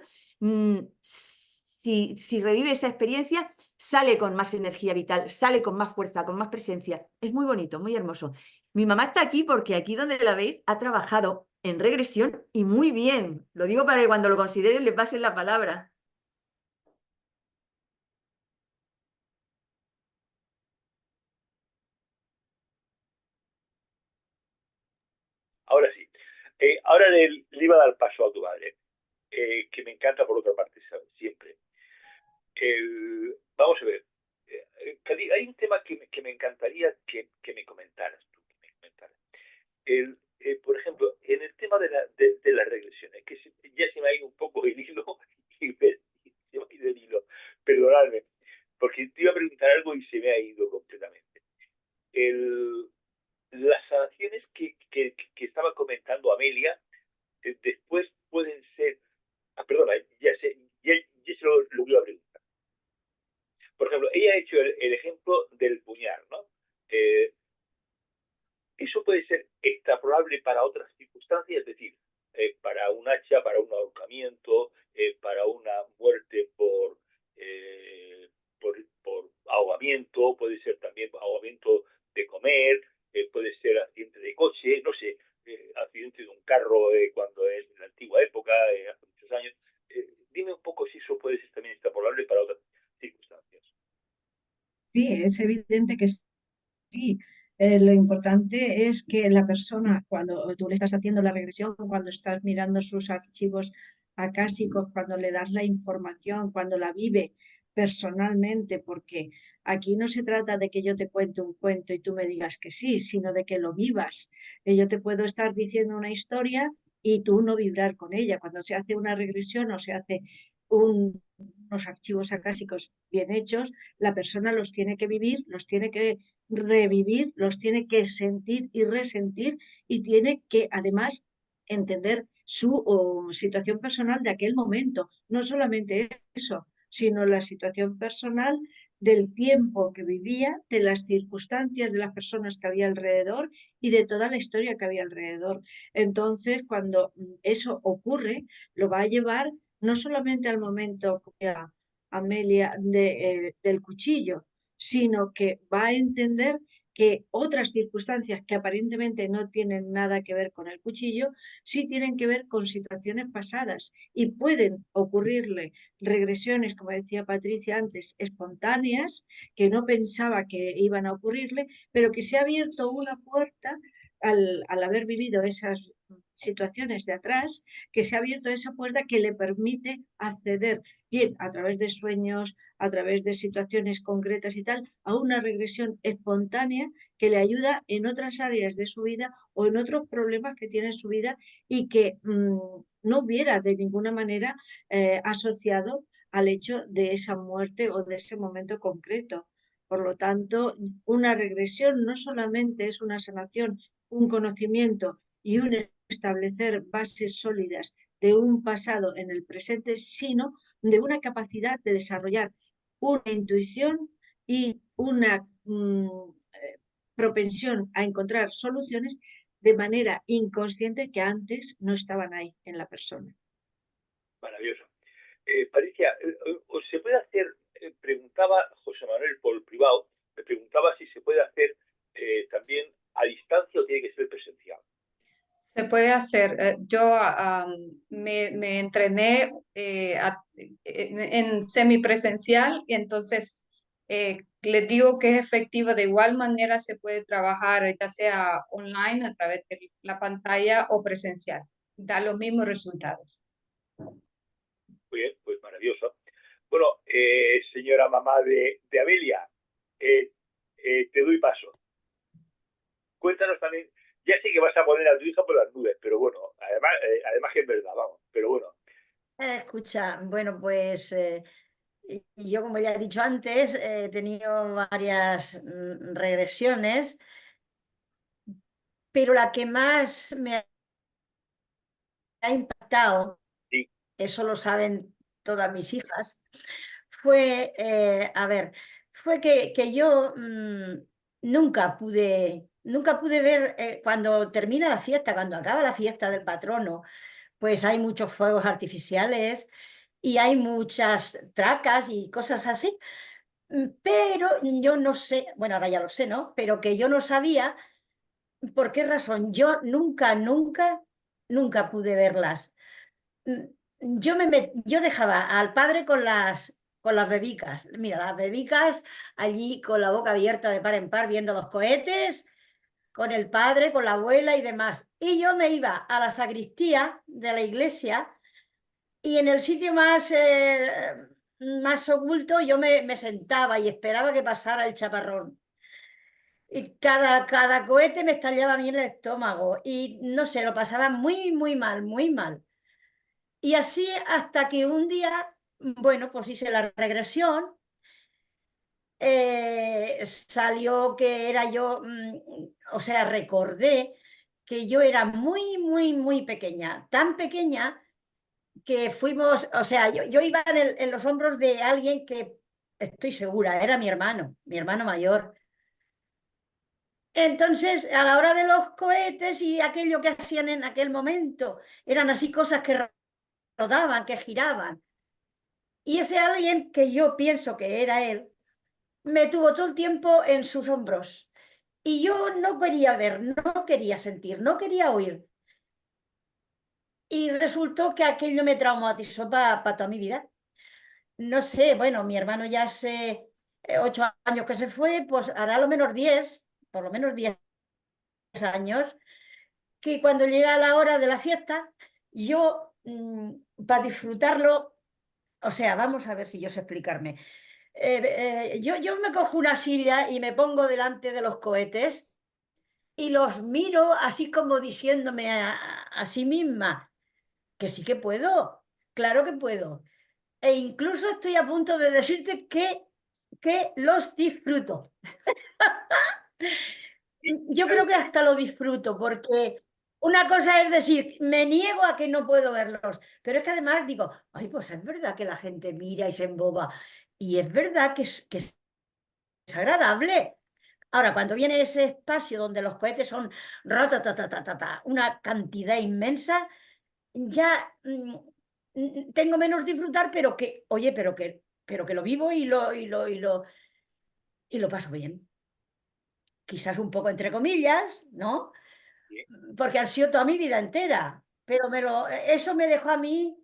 si revive esa experiencia, sale con más energía vital, sale con más fuerza, con más presencia. Es muy bonito, muy hermoso. Mi mamá está aquí porque aquí donde la veis ha trabajado en regresión y muy bien. Lo digo para que cuando lo consideren le pasen la palabra. Ahora sí. Ahora le iba a dar paso a tu madre, que me encanta por otra parte siempre. Vamos a ver. Cali, hay un tema que me encantaría que me comentaras tú. Que me comentaras. Por ejemplo, en el tema de las regresiones, que ya se me ha ido un poco el hilo, y se me ha ido el hilo, perdonadme, porque te iba a preguntar algo y se me ha ido completamente. Las sanaciones que estaba comentando Amelia, después pueden ser, perdona, ya se lo iba a preguntar. Por ejemplo, ella ha hecho el ejemplo del puñal, ¿no? Eso puede ser extrapolable para otras circunstancias, es decir, para un hacha, para un ahorcamiento, para una muerte por ahogamiento, puede ser también ahogamiento de comer, puede ser accidente de coche, no sé, accidente de un carro cuando es en la antigua época, hace muchos años. Dime un poco si eso puede ser también extrapolable para otras circunstancias. Sí, es evidente que sí. Lo importante es que la persona, cuando tú le estás haciendo la regresión, cuando estás mirando sus archivos acásicos, cuando le das la información, cuando la vive personalmente, porque aquí no se trata de que yo te cuente un cuento y tú me digas que sí, sino de que lo vivas. Yo te puedo estar diciendo una historia y tú no vibrar con ella. Cuando se hace una regresión o se hace unos archivos acásicos bien hechos, la persona los tiene que vivir, los tiene que revivir, los tiene que sentir y resentir y tiene que además entender su situación personal de aquel momento. No solamente eso, sino la situación personal del tiempo que vivía, de las circunstancias, de las personas que había alrededor y de toda la historia que había alrededor. Entonces, cuando eso ocurre, lo va a llevar no solamente al momento, como decía Amelia, del cuchillo, sino que va a entender que otras circunstancias que aparentemente no tienen nada que ver con el cuchillo, sí tienen que ver con situaciones pasadas y pueden ocurrirle regresiones, como decía Patricia antes, espontáneas, que no pensaba que iban a ocurrirle, pero que se ha abierto una puerta al haber vivido esas situaciones de atrás, que se ha abierto esa puerta que le permite acceder bien a través de sueños, a través de situaciones concretas y tal, a una regresión espontánea que le ayuda en otras áreas de su vida o en otros problemas que tiene en su vida y que no hubiera de ninguna manera asociado al hecho de esa muerte o de ese momento concreto. Por lo tanto, una regresión no solamente es una sanación, un conocimiento y un establecer bases sólidas de un pasado en el presente, sino de una capacidad de desarrollar una intuición y una propensión a encontrar soluciones de manera inconsciente que antes no estaban ahí en la persona. Maravilloso. Patricia, ¿se puede hacer preguntaba José Manuel por privado, me preguntaba si se puede hacer también a distancia o tiene que ser presencial. Se puede hacer. Yo me entrené en semipresencial y entonces les digo que es efectiva. De igual manera se puede trabajar ya sea online a través de la pantalla o presencial. Da los mismos resultados. Muy bien, pues maravilloso. Bueno, señora mamá de Amelia, te doy paso. Cuéntanos también, ya sé que vas a poner a tu hija por las nubes, pero bueno, además que es verdad, vamos, pero bueno. Escucha, bueno, pues yo, como ya he dicho antes, he tenido varias regresiones, pero la que más me ha impactado, Sí, eso lo saben todas mis hijas, fue, a ver, fue que yo nunca pude ver cuando termina la fiesta, cuando acaba la fiesta del patrono, pues hay muchos fuegos artificiales y hay muchas tracas y cosas así, pero yo no sé, bueno, ahora ya lo sé, ¿no? Pero que yo no sabía por qué razón. Yo nunca pude verlas. Yo dejaba al padre con las bebicas. Mira, las bebicas allí con la boca abierta de par en par viendo los cohetes, con el padre, con la abuela y demás. Y yo me iba a la sacristía de la iglesia y en el sitio más oculto yo me sentaba y esperaba que pasara el chaparrón. Y cada cohete me estallaba bien el estómago y no sé, lo pasaba muy mal, muy mal. Y así hasta que un día, bueno, pues hice la regresión, salió que era yo, o sea, recordé que yo era muy pequeña, tan pequeña que fuimos, o sea, yo iba en los hombros de alguien que estoy segura, era mi hermano mayor. Entonces, a la hora de los cohetes y aquello que hacían en aquel momento, eran así cosas que rodaban, que giraban. Y ese alguien que yo pienso que era él, me tuvo todo el tiempo en sus hombros. Y yo no quería ver, no quería sentir, no quería oír. Y resultó que aquello me traumatizó para toda mi vida. No sé, bueno, mi hermano ya hace 8 años que se fue, pues hará lo menos 10, por lo menos 10 años, que cuando llega la hora de la fiesta, yo, para disfrutarlo, o sea, vamos a ver si yo sé explicarme. Yo me cojo una silla y me pongo delante de los cohetes y los miro así como diciéndome a sí misma que sí que puedo, claro que puedo. E incluso estoy a punto de decirte que los disfruto. Yo creo que hasta lo disfruto porque una cosa es decir, me niego a que no puedo verlos, pero es que además digo, ay, pues es verdad que la gente mira y se emboba y es verdad que es agradable. Ahora, cuando viene ese espacio donde los cohetes son una cantidad inmensa, ya tengo menos disfrutar, pero que, oye, pero que lo vivo y lo paso bien. Quizás un poco entre comillas, ¿no? sí. Porque han sido toda mi vida entera, pero eso me dejó a mí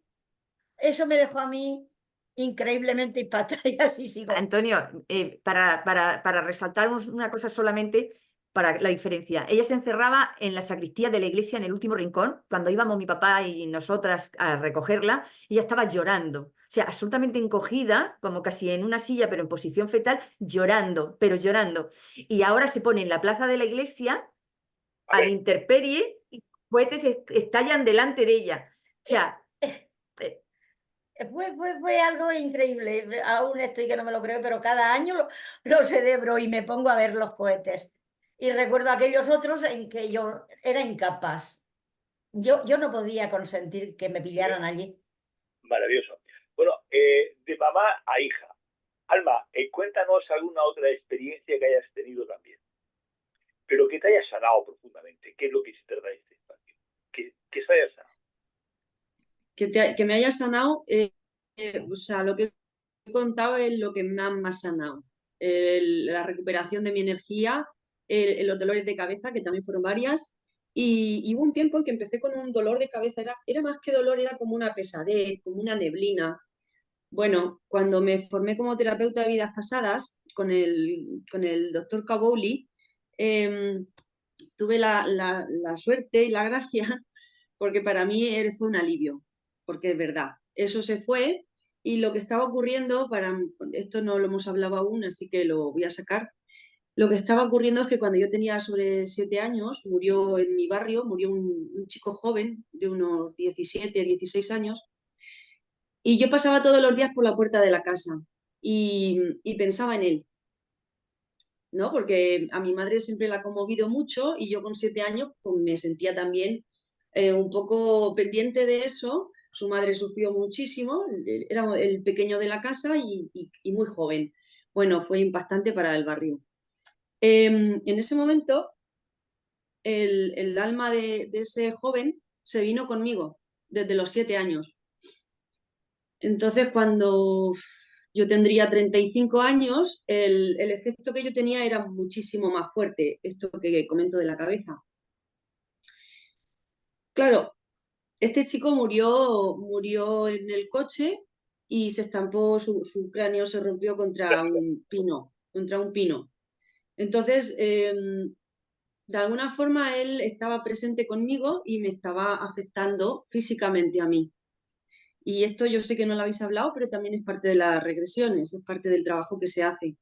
increíblemente impactada y así sigo. Antonio, para resaltar una cosa solamente, para la diferencia. Ella se encerraba en la sacristía de la iglesia, en el último rincón, cuando íbamos mi papá y nosotras a recogerla, ella estaba llorando, o sea, absolutamente encogida, como casi en una silla, pero en posición fetal, llorando, pero llorando. Y ahora se pone en la plaza de la iglesia, A a la ver, intemperie, y cohetes estallan delante de ella. O sea, Fue algo increíble. Aún estoy que no me lo creo, pero cada año lo celebro y me pongo a ver los cohetes. Y recuerdo aquellos otros en que yo era incapaz. Yo no podía consentir que me pillaran allí. maravilloso. Bueno, de mamá a hija. Alma, cuéntanos alguna otra experiencia que hayas tenido también, pero que te haya sanado profundamente. ¿Qué es lo que se trata de este espacio? Que se haya sanado. Que me haya sanado, o sea, lo que he contado es lo que me ha más sanado. La recuperación de mi energía, los dolores de cabeza, que también fueron varias, y hubo un tiempo en que empecé con un dolor de cabeza, era más que dolor, era como una pesadez, como una neblina. Bueno, cuando me formé como terapeuta de vidas pasadas con el doctor Kabouli, tuve la suerte y la gracia, porque para mí fue un alivio, porque es verdad, eso se fue y lo que estaba ocurriendo, esto no lo hemos hablado aún, así que lo voy a sacar. Lo que estaba ocurriendo es que cuando yo tenía sobre 7 años, murió en mi barrio, murió un chico joven de unos 17, 16 años, y yo pasaba todos los días por la puerta de la casa y pensaba en él, ¿no? Porque a mi madre siempre la ha conmovido mucho y yo con 7 años pues, me sentía también un poco pendiente de eso. Su madre sufrió muchísimo, era el pequeño de la casa y muy joven. Bueno, fue impactante para el barrio. En ese momento, el alma de ese joven se vino conmigo desde los 7 años. Entonces, cuando yo tendría 35 años, el efecto que yo tenía era muchísimo más fuerte, esto que comento de la cabeza. Claro, este chico murió en el coche y se estampó, su cráneo se rompió contra un pino. Entonces, de alguna forma él estaba presente conmigo y me estaba afectando físicamente a mí. Y esto yo sé que no lo habéis hablado, pero también es parte de las regresiones, es parte del trabajo que se hace.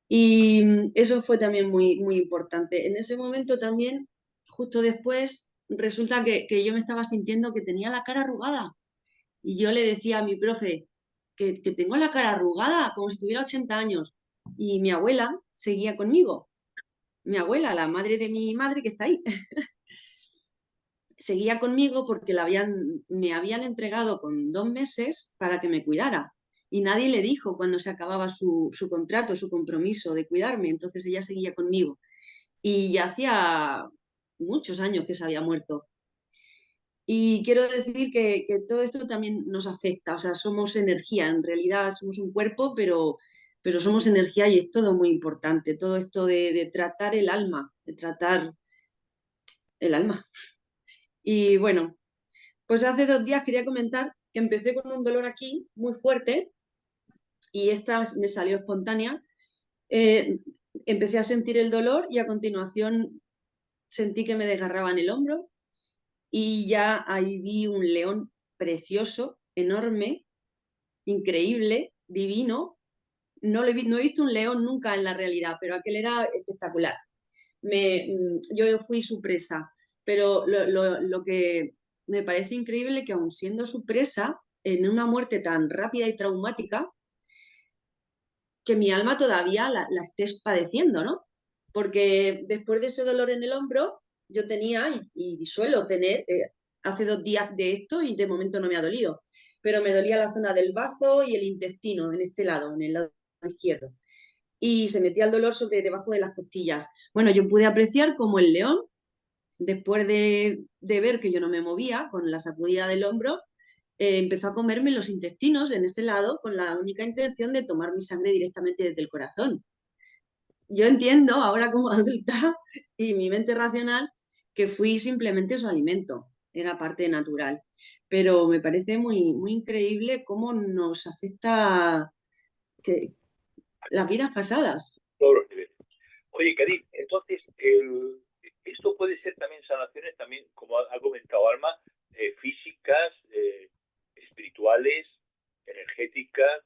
Y eso fue también muy, muy importante. En ese momento también, justo después, resulta que yo me estaba sintiendo que tenía la cara arrugada. Y yo le decía a mi profe que tengo la cara arrugada, como si tuviera 80 años. Y mi abuela seguía conmigo. Mi abuela, la madre de mi madre, que está ahí, seguía conmigo porque me habían entregado con 2 meses para que me cuidara. Y nadie le dijo cuando se acababa su contrato, su compromiso de cuidarme. Entonces ella seguía conmigo. Y ya hacía muchos años que se había muerto. Y quiero decir que todo esto también nos afecta. O sea, somos energía. En realidad somos un cuerpo, pero somos energía y es todo muy importante. Todo esto de tratar el alma, de tratar el alma. Y bueno, pues hace 2 días quería comentar que empecé con un dolor aquí muy fuerte y esta me salió espontánea. Empecé a sentir el dolor y a continuación sentí que me desgarraban el hombro y ya ahí vi un león precioso, enorme, increíble, divino. No he visto un león nunca en la realidad, pero aquel era espectacular. Yo fui su presa, pero lo que me parece increíble que aun siendo su presa, en una muerte tan rápida y traumática, que mi alma todavía la estés padeciendo, ¿no? Porque después de ese dolor en el hombro, yo tenía y suelo tener, hace 2 días de esto y de momento no me ha dolido, pero me dolía la zona del bazo y el intestino, en este lado, en el lado izquierdo. Y se metía el dolor sobre debajo de las costillas. Bueno, yo pude apreciar como el león, después de ver que yo no me movía con la sacudida del hombro, empezó a comerme los intestinos en ese lado con la única intención de tomar mi sangre directamente desde el corazón. Yo entiendo ahora como adulta y mi mente racional que fui simplemente su alimento, era parte natural. Pero me parece muy, muy increíble cómo nos afecta las vidas pasadas. Todos los niveles. Oye, Karim, entonces, esto puede ser también sanaciones, también, como ha comentado Alma, físicas, espirituales, energéticas,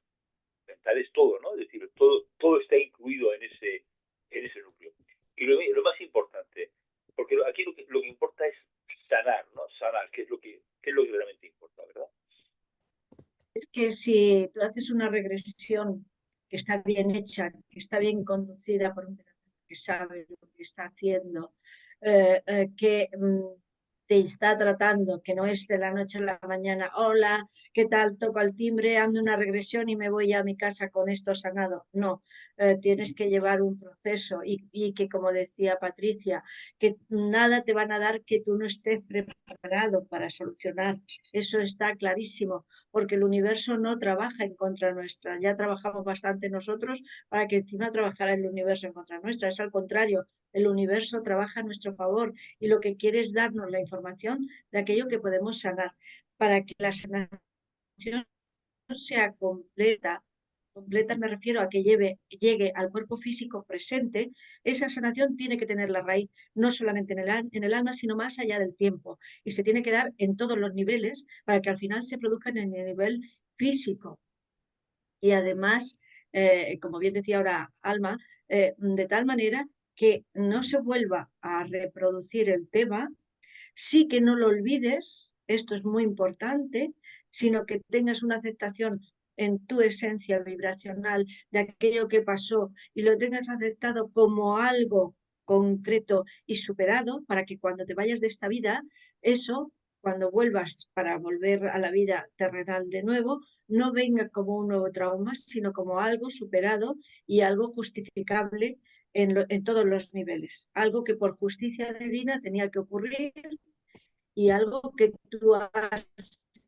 mentales, todo, ¿no? Es decir, todo está incluido en ese núcleo. Y lo más importante, porque aquí lo que importa es sanar, ¿no? Sanar, que es lo que realmente importa, ¿verdad? Es que si tú haces una regresión que está bien hecha, que está bien conducida por un terapeuta que sabe lo que está haciendo, que te está tratando, que no es de la noche a la mañana, hola, ¿qué tal? Toco el timbre, ando una regresión y me voy a mi casa con esto sanado. No, tienes que llevar un proceso y que, como decía Patricia, que nada te van a dar que tú no estés preparado para solucionar. Eso está clarísimo, porque el universo no trabaja en contra nuestra. Ya trabajamos bastante nosotros para que encima trabajara el universo en contra nuestra. Es al contrario, el universo trabaja a nuestro favor y lo que quiere es darnos la información de aquello que podemos sanar para que la sanación sea completa. Completa me refiero a que llegue al cuerpo físico presente. Esa sanación tiene que tener la raíz no solamente en el alma, sino más allá del tiempo. Y se tiene que dar en todos los niveles para que al final se produzca en el nivel físico. Y además, como bien decía ahora Alma, de tal manera que no se vuelva a reproducir el tema, sí que no lo olvides, esto es muy importante, sino que tengas una aceptación en tu esencia vibracional de aquello que pasó y lo tengas aceptado como algo concreto y superado para que cuando te vayas de esta vida, eso, cuando vuelvas para volver a la vida terrenal de nuevo, no venga como un nuevo trauma, sino como algo superado y algo justificable en todos los niveles. Algo que por justicia divina tenía que ocurrir y algo que tú has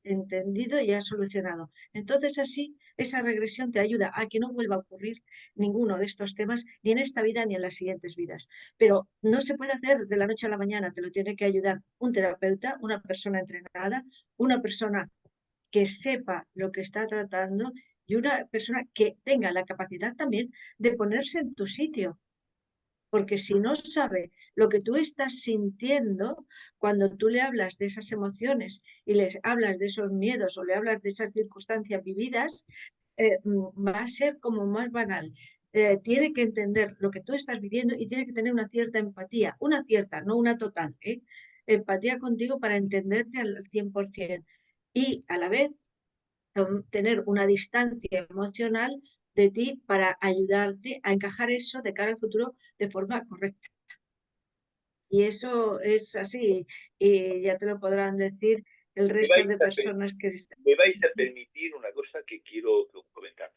entendido y has solucionado. Entonces así esa regresión te ayuda a que no vuelva a ocurrir ninguno de estos temas ni en esta vida ni en las siguientes vidas. Pero no se puede hacer de la noche a la mañana, te lo tiene que ayudar un terapeuta, una persona entrenada, una persona que sepa lo que está tratando y una persona que tenga la capacidad también de ponerse en tu sitio. Porque si no sabe lo que tú estás sintiendo, cuando tú le hablas de esas emociones y les hablas de esos miedos o le hablas de esas circunstancias vividas, va a ser como más banal. Tiene que entender lo que tú estás viviendo y tiene que tener una cierta empatía, una cierta, no una total, empatía contigo para entenderte al 100%. Y a la vez tener una distancia emocional de ti para ayudarte a encajar eso de cara al futuro de forma correcta. Y eso es así, y ya te lo podrán decir el resto de personas que... Me vais a permitir una cosa que quiero comentar.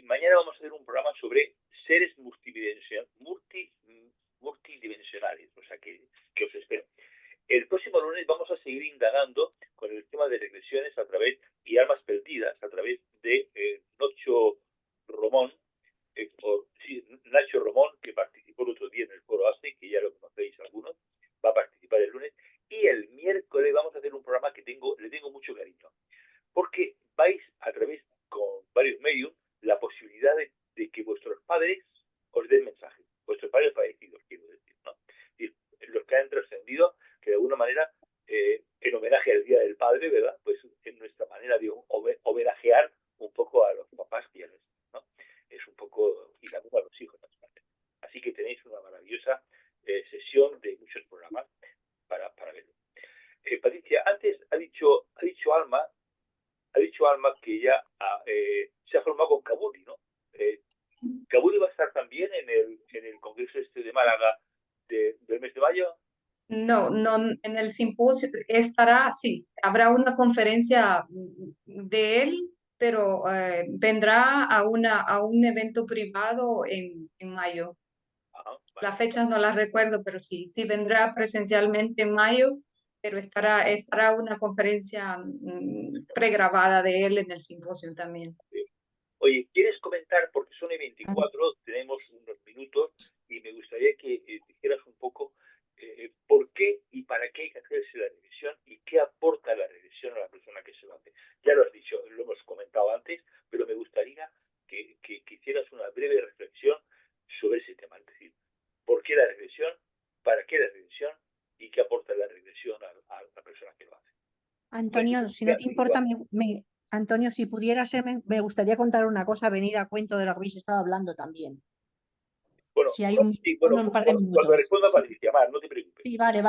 Mañana vamos a hacer un programa sobre seres multidimensionales, o sea que os espero. El próximo lunes vamos a seguir indagando con el tema de regresiones a través y almas perdidas a través de Nacho Romón, Nacho Romón, que participó el otro día en el foro ASE, que ya lo conocéis algunos, va a participar el lunes, y el miércoles vamos a hacer un programa que le tengo mucho cariño, porque vais a través con varios medios la posibilidad de que vuestros padres os den mensajes, vuestros padres fallecidos, quiero decir, ¿no? Y los que han trascendido, que de alguna manera, en homenaje al Día del Padre, ¿verdad? Pues en nuestra manera de homenajear un poco a los papás que ya no están, ¿no? Es un poco, y también a los hijos. Así que tenéis una maravillosa sesión de muchos programas para verlo. Patricia, antes ha dicho Alma que ya se ha formado con Kabuli, ¿no? ¿Kabuli va a estar también en el Congreso de Málaga del mes de mayo? No, en el simposio estará, sí, habrá una conferencia de él, pero vendrá a un evento privado en mayo. Vale. Las fechas no las recuerdo, pero sí vendrá presencialmente en mayo, pero estará una conferencia pregrabada de él en el simposio también. Oye, ¿quieres comentar? Porque son y 24, tenemos unos minutos y me gustaría que dijeras un poco por qué y para qué hay que hacerse la regresión y qué aporta la regresión a la persona que se lo hace. Ya lo has dicho, lo hemos comentado antes, pero me gustaría que hicieras una breve reflexión sobre ese tema. Es decir, ¿por qué la regresión? ¿Para qué la regresión? ¿Y qué aporta la regresión a la persona que lo hace? Antonio, si no te importa, Antonio, si pudiera ser, me gustaría contar una cosa venida a cuento de lo que habéis estado hablando también. Bueno, Si hay un par de minutos. cuando responda Patricia, Mar, no te preocupes. Sí, vale.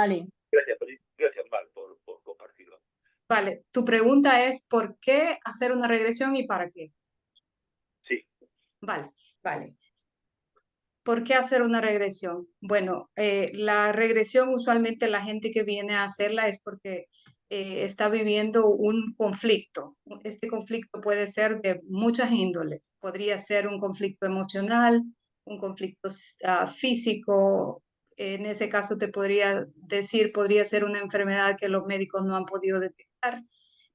Gracias, Mar, por compartirlo. Vale, tu pregunta es ¿por qué hacer una regresión y para qué? Sí. Vale. ¿Por qué hacer una regresión? Bueno, la regresión usualmente la gente que viene a hacerla es porque está viviendo un conflicto. Este conflicto puede ser de muchas índoles. Podría ser un conflicto emocional, un conflicto físico. En ese caso te podría decir, podría ser una enfermedad que los médicos no han podido detectar,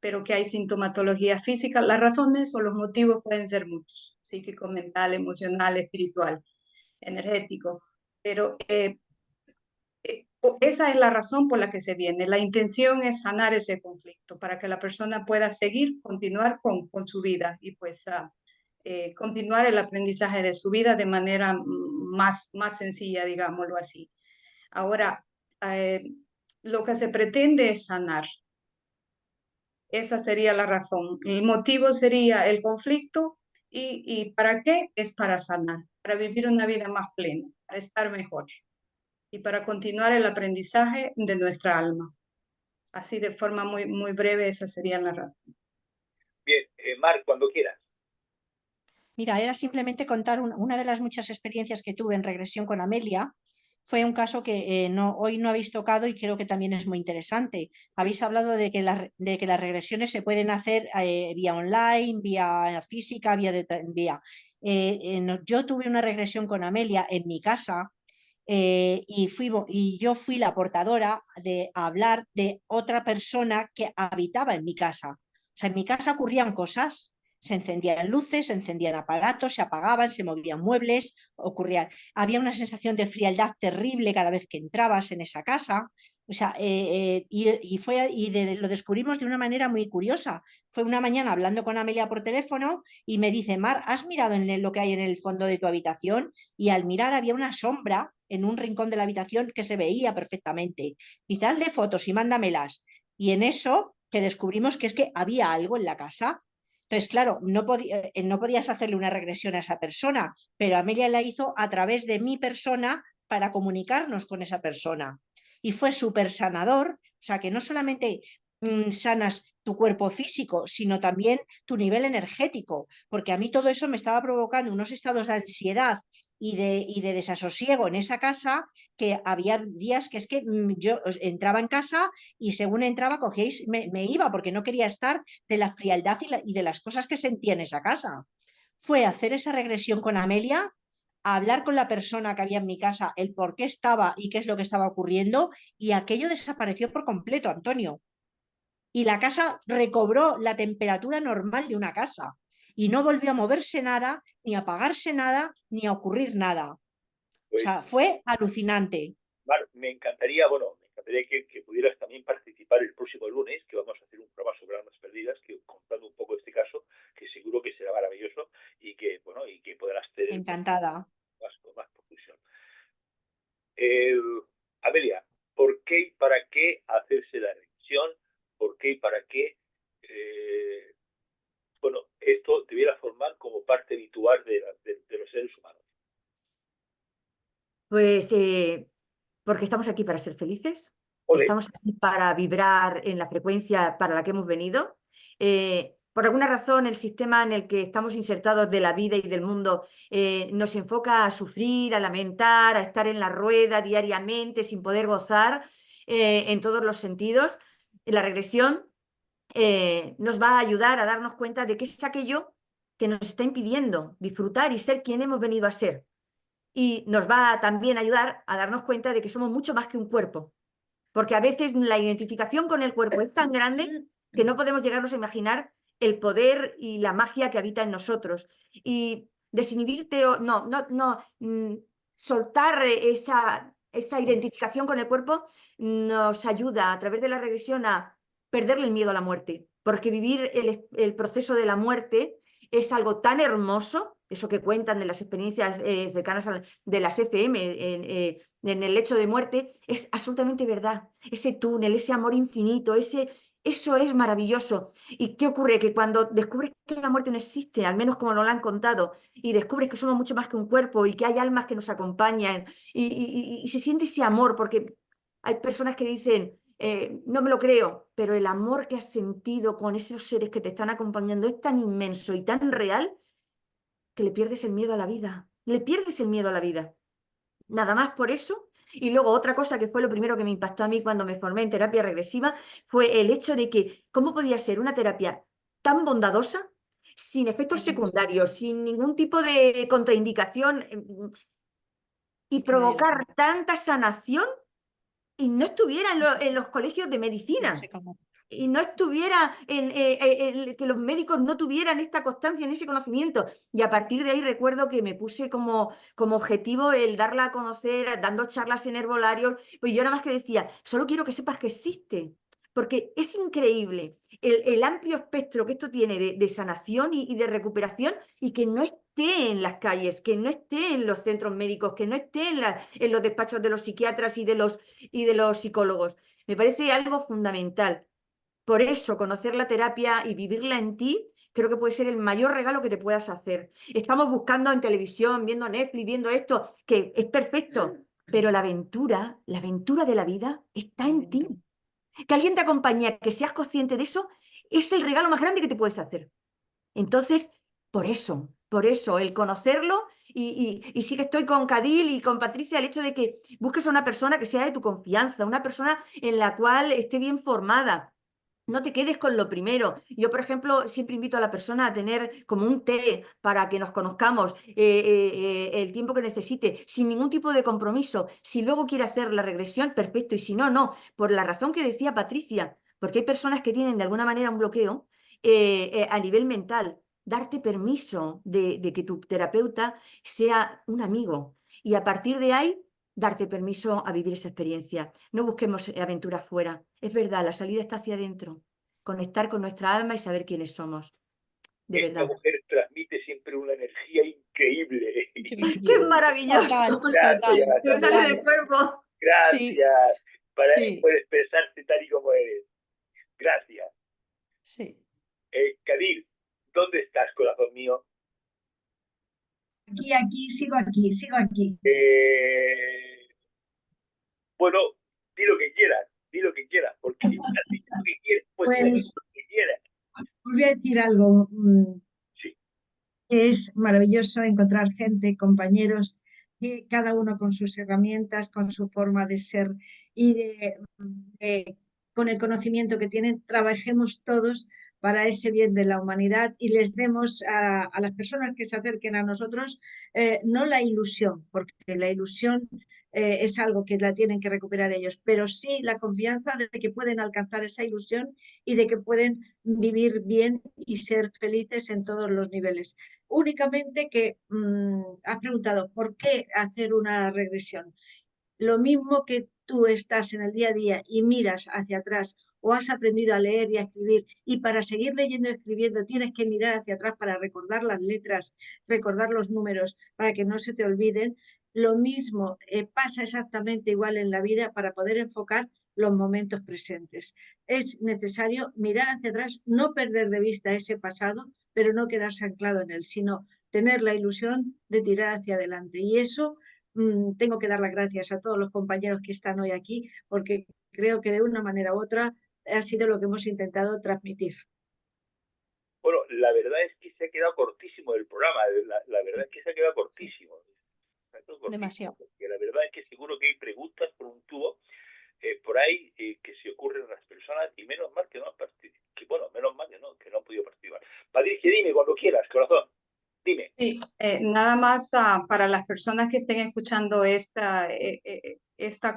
pero que hay sintomatología física. Las razones o los motivos pueden ser muchos: psíquico, mental, emocional, espiritual, energético, pero esa es la razón por la que se viene. La intención es sanar ese conflicto para que la persona pueda seguir, continuar con su vida y pues continuar el aprendizaje de su vida de manera más sencilla, digámoslo así. Ahora, lo que se pretende es sanar. Esa sería la razón. El motivo sería el conflicto y ¿para qué? Es para sanar, para vivir una vida más plena, para estar mejor y para continuar el aprendizaje de nuestra alma. Así de forma muy breve, esa sería la razón. Bien, Mar, cuando quieras. Mira, era simplemente contar una de las muchas experiencias que tuve en regresión con Amelia. Fue un caso que hoy no habéis tocado y creo que también es muy interesante. Habéis hablado de que las regresiones se pueden hacer vía online, vía física, yo tuve una regresión con Amelia en mi casa y yo fui la portadora de hablar de otra persona que habitaba en mi casa. O sea, en mi casa ocurrían cosas, se encendían luces, se encendían aparatos, se apagaban, se movían muebles, había una sensación de frialdad terrible cada vez que entrabas en esa casa. O sea, lo descubrimos de una manera muy curiosa. Fue una mañana hablando con Amelia por teléfono y me dice: Mar, ¿has mirado lo que hay en el fondo de tu habitación? Y al mirar había una sombra en un rincón de la habitación que se veía perfectamente. Dice: hazle fotos y mándamelas. Y en eso que descubrimos que es que había algo en la casa. Entonces, claro, no podías hacerle una regresión a esa persona, pero Amelia la hizo a través de mi persona para comunicarnos con esa persona. Y fue súper sanador, o sea, que no solamente sanas tu cuerpo físico, sino también tu nivel energético, porque a mí todo eso me estaba provocando unos estados de ansiedad y de desasosiego en esa casa, que había días que es que yo entraba en casa y según entraba cogíais, me iba porque no quería estar de la frialdad y de las cosas que sentía en esa casa. Fue hacer esa regresión con Amelia, a hablar con la persona que había en mi casa, el por qué estaba y qué es lo que estaba ocurriendo, y aquello desapareció por completo, Antonio. Y la casa recobró la temperatura normal de una casa y no volvió a moverse nada, ni a apagarse nada, ni a ocurrir nada. O Pues, sea, fue alucinante. Mar, me encantaría que pudieras también participar el próximo lunes, que vamos a hacer un programa sobre almas perdidas, que contando un poco este caso, que seguro que será maravilloso y que podrás tener Encantada. más conclusión. Amelia, ¿por qué y para qué hacerse la revisión? ¿Por qué y para qué? Esto debiera formar como parte habitual de los seres humanos. Pues porque estamos aquí para ser felices, Joder, estamos aquí para vibrar en la frecuencia para la que hemos venido. Por alguna razón, el sistema en el que estamos insertados de la vida y del mundo nos enfoca a sufrir, a lamentar, a estar en la rueda diariamente sin poder gozar en todos los sentidos. La regresión nos va a ayudar a darnos cuenta de qué es aquello que nos está impidiendo disfrutar y ser quien hemos venido a ser. Y nos va a también ayudar a darnos cuenta de que somos mucho más que un cuerpo, porque a veces la identificación con el cuerpo es tan grande que no podemos llegarnos a imaginar el poder y la magia que habita en nosotros. Y desinhibirte o soltar esa identificación con el cuerpo nos ayuda a través de la regresión a perderle el miedo a la muerte, porque vivir el proceso de la muerte es algo tan hermoso, eso que cuentan de las experiencias cercanas de las FM en el lecho de muerte, es absolutamente verdad. Ese túnel, ese amor infinito, eso es maravilloso. ¿Y qué ocurre? Que cuando descubres que la muerte no existe, al menos como nos lo han contado, y descubres que somos mucho más que un cuerpo y que hay almas que nos acompañan, y se siente ese amor, porque hay personas que dicen, no me lo creo, pero el amor que has sentido con esos seres que te están acompañando es tan inmenso y tan real que le pierdes el miedo a la vida. Le pierdes el miedo a la vida. nada más por eso. Y luego otra cosa que fue lo primero que me impactó a mí cuando me formé en terapia regresiva fue el hecho de que cómo podía ser una terapia tan bondadosa, sin efectos secundarios, sin ningún tipo de contraindicación y provocar tanta sanación y no estuviera en los colegios de medicina. Y no estuviera que los médicos no tuvieran esta constancia en ese conocimiento. Y a partir de ahí recuerdo que me puse como objetivo el darla a conocer, dando charlas en herbolarios. Pues yo nada más que decía, solo quiero que sepas que existe. Porque es increíble el amplio espectro que esto tiene de sanación y de recuperación y que no esté en las calles, que no esté en los centros médicos, que no esté en los despachos de los psiquiatras y de los psicólogos. Me parece algo fundamental. Por eso, conocer la terapia y vivirla en ti, creo que puede ser el mayor regalo que te puedas hacer. Estamos buscando en televisión, viendo Netflix, viendo esto, que es perfecto, pero la aventura de la vida está en ti. Que alguien te acompañe, que seas consciente de eso, es el regalo más grande que te puedes hacer. Entonces, por eso, el conocerlo y sí que estoy con Cadil y con Patricia, el hecho de que busques a una persona que sea de tu confianza, una persona en la cual esté bien formada. No te quedes con lo primero. Yo, por ejemplo, siempre invito a la persona a tener como un té para que nos conozcamos el tiempo que necesite, sin ningún tipo de compromiso. Si luego quiere hacer la regresión, perfecto. Y si no, no. Por la razón que decía Patricia, porque hay personas que tienen de alguna manera un bloqueo a nivel mental. Darte permiso de que tu terapeuta sea un amigo. Y a partir de ahí darte permiso a vivir esa experiencia. No busquemos aventuras fuera. Es verdad, la salida está hacia adentro. Conectar con nuestra alma y saber quiénes somos. De Esta verdad. mujer transmite siempre una energía increíble. ¡Qué maravilloso! Gracias, Me sale del cuerpo. gracias Sí. por expresarte tal y como eres. Gracias. Sí. Cadil, ¿dónde estás, corazón mío? Aquí, sigo aquí. Bueno, di lo que quieras, porque has dicho lo que quieres, pues di lo Pues que quieras. os voy a decir algo. Sí. Es maravilloso encontrar gente, compañeros, que cada uno con sus herramientas, con su forma de ser y con el conocimiento que tienen, trabajemos todos para ese bien de la humanidad y les demos a las personas que se acerquen a nosotros no la ilusión, porque la ilusión es algo que la tienen que recuperar ellos, pero sí la confianza de que pueden alcanzar esa ilusión y de que pueden vivir bien y ser felices en todos los niveles. Únicamente que has preguntado, ¿por qué hacer una regresión? Lo mismo que tú estás en el día a día y miras hacia atrás o has aprendido a leer y a escribir y para seguir leyendo y escribiendo tienes que mirar hacia atrás para recordar las letras, recordar los números, para que no se te olviden. Lo mismo pasa exactamente igual en la vida para poder enfocar los momentos presentes. Es necesario mirar hacia atrás, no perder de vista ese pasado, pero no quedarse anclado en él, sino tener la ilusión de tirar hacia adelante. Y eso tengo que dar las gracias a todos los compañeros que están hoy aquí, porque creo que de una manera u otra ha sido lo que hemos intentado transmitir. Bueno, la verdad es que se ha quedado cortísimo el programa. La verdad es que se ha quedado cortísimo. Demasiado. Porque la verdad es que seguro que hay preguntas por un tubo por ahí que se ocurren a las personas y menos mal que no han participado. Menos mal que no han podido participar. Patricia, dime cuando quieras, corazón. Dime. Sí, nada más para las personas que estén escuchando esta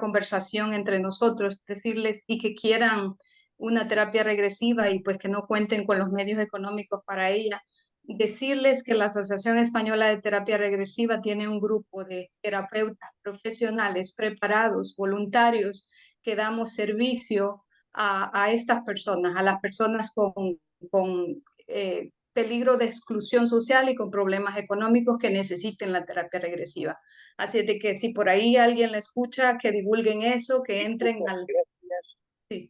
conversación entre nosotros, decirles y que quieran una terapia regresiva y pues que no cuenten con los medios económicos para ella, decirles que la Asociación Española de Terapia Regresiva tiene un grupo de terapeutas profesionales preparados, voluntarios, que damos servicio a estas personas, a las personas con peligro de exclusión social y con problemas económicos que necesiten la terapia regresiva. Así es de que si por ahí alguien la escucha, que divulguen eso, que entren al... Gracias. Sí,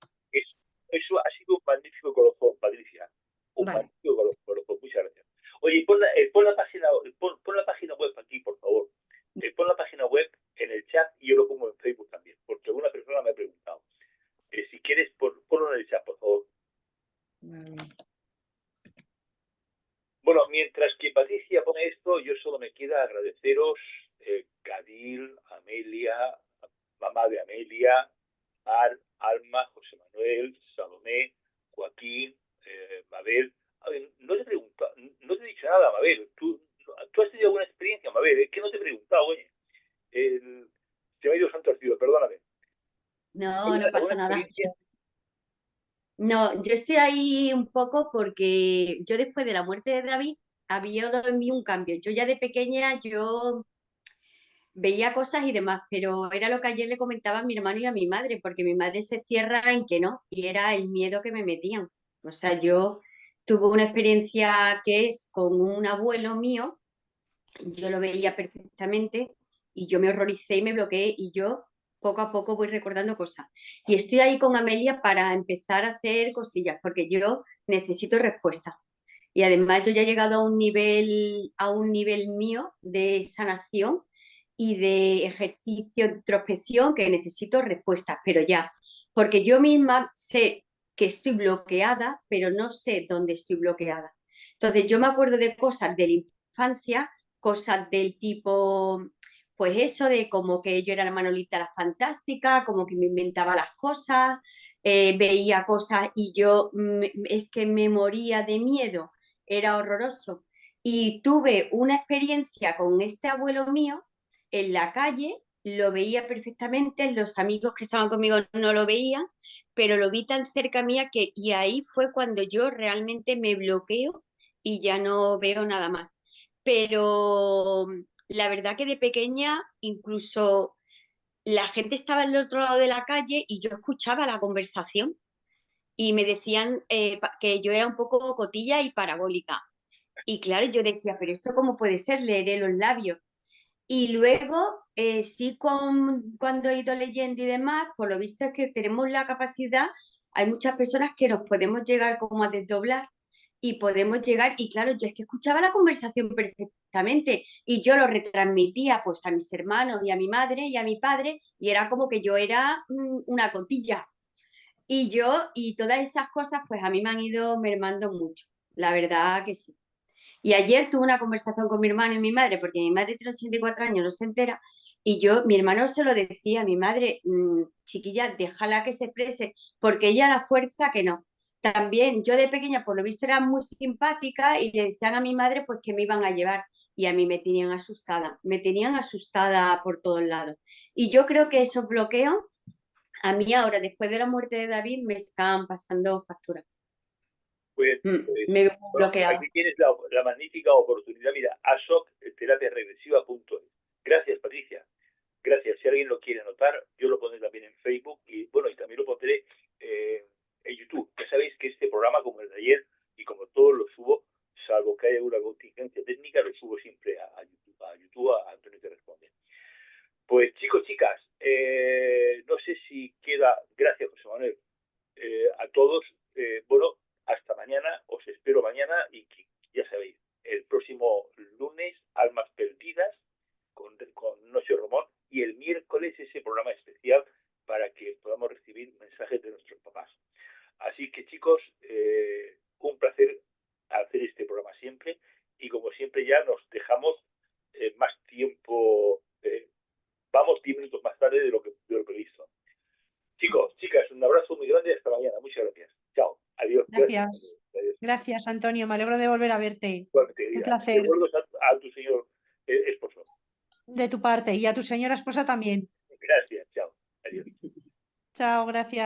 Eso ha sido un magnífico colofón, Patricia. Un vale. magnífico colofón. Muchas gracias. Oye, pon la página web aquí, por favor. Pon la página web en el chat y yo lo pongo en Facebook también, porque alguna persona me ha preguntado. Si quieres, ponlo en el chat, por favor. Bueno, mientras que Patricia pone esto, yo solo me queda agradeceros, Cadil, Amelia, Amelia, Mar, Alma, José Manuel, Salomé, Joaquín, Mabel. A ver, no te he dicho nada, Mabel. ¿Tú has tenido alguna experiencia, Mabel? Es que no te he preguntado, oye. Se me ha ido santo al cielo, perdóname. No, no ¿Alguna pasa nada. experiencia? No, yo estoy ahí un poco porque yo después de la muerte de David había dado en mí un cambio. Yo ya de pequeña yo veía cosas y demás, pero era lo que ayer le comentaba a mi hermano y a mi madre, porque mi madre se cierra en que no, y era el miedo que me metían. O sea, yo tuve una experiencia que es con un abuelo mío, yo lo veía perfectamente y yo me horroricé y me bloqueé y yo poco a poco voy recordando cosas. Y estoy ahí con Amelia para empezar a hacer cosillas, porque yo necesito respuestas. Y además yo ya he llegado a un nivel mío de sanación y de ejercicio de introspección que necesito respuestas, pero ya, porque yo misma sé que estoy bloqueada, pero no sé dónde estoy bloqueada. Entonces yo me acuerdo de cosas de la infancia, cosas del tipo, pues eso de como que yo era la Manolita la fantástica, como que me inventaba las cosas, veía cosas y yo es que me moría de miedo, era horroroso. Y tuve una experiencia con este abuelo mío en la calle, lo veía perfectamente, los amigos que estaban conmigo no lo veían, pero lo vi tan cerca mía que, y ahí fue cuando yo realmente me bloqueo y ya no veo nada más. Pero la verdad que de pequeña incluso la gente estaba al otro lado de la calle y yo escuchaba la conversación y me decían que yo era un poco cotilla y parabólica. Y claro, yo decía, pero esto cómo puede ser, leeré los labios. Y luego, sí, cuando he ido leyendo y demás, por lo visto es que tenemos la capacidad, hay muchas personas que nos podemos llegar como a desdoblar y podemos llegar, y claro, yo es que escuchaba la conversación perfectamente y yo lo retransmitía pues a mis hermanos y a mi madre y a mi padre y era como que yo era una cotilla. Y yo, y todas esas cosas, pues a mí me han ido mermando mucho, la verdad que sí. Y ayer tuve una conversación con mi hermano y mi madre, porque mi madre tiene 84 años, no se entera, y yo, mi hermano se lo decía a mi madre, chiquilla, déjala que se exprese, porque ella a la fuerza que no. También yo de pequeña, por lo visto, era muy simpática y le decían a mi madre pues que me iban a llevar y a mí me tenían asustada por todos lados. Y yo creo que esos bloqueos, a mí ahora, después de la muerte de David, me están pasando facturas. Pues, Me veo bueno, bloqueada. aquí tienes la magnífica oportunidad. Mira, ASOC, terapiaregresiva.es. Gracias, Patricia. Gracias. Si alguien lo quiere anotar, yo lo pondré también en Facebook y bueno, y también lo pondré en YouTube. Ya sabéis que este programa, como el de ayer y como todos los subo, salvo que haya una contingencia técnica, lo subo siempre a YouTube, a Antonio Te Responde. Pues chicos, chicas, no sé si queda, gracias José Manuel, a todos, bueno, hasta mañana, os espero mañana y ya sabéis, el próximo lunes, Almas Perdidas, con Noche Romón, y el miércoles ese programa especial para que podamos recibir mensajes de nuestros papás. Así que chicos, un placer hacer este programa siempre y como siempre ya nos dejamos más tiempo, vamos 10 minutos más tarde de lo previsto. Chicos, chicas, un abrazo muy grande y hasta mañana. Muchas gracias. Chao. Adiós. Gracias. Adiós. Gracias, Antonio. Me alegro de volver a verte. Un placer. Recuerdos a tu señor esposo. De tu parte y a tu señora esposa también. Gracias. Chao. Adiós. Chao, gracias.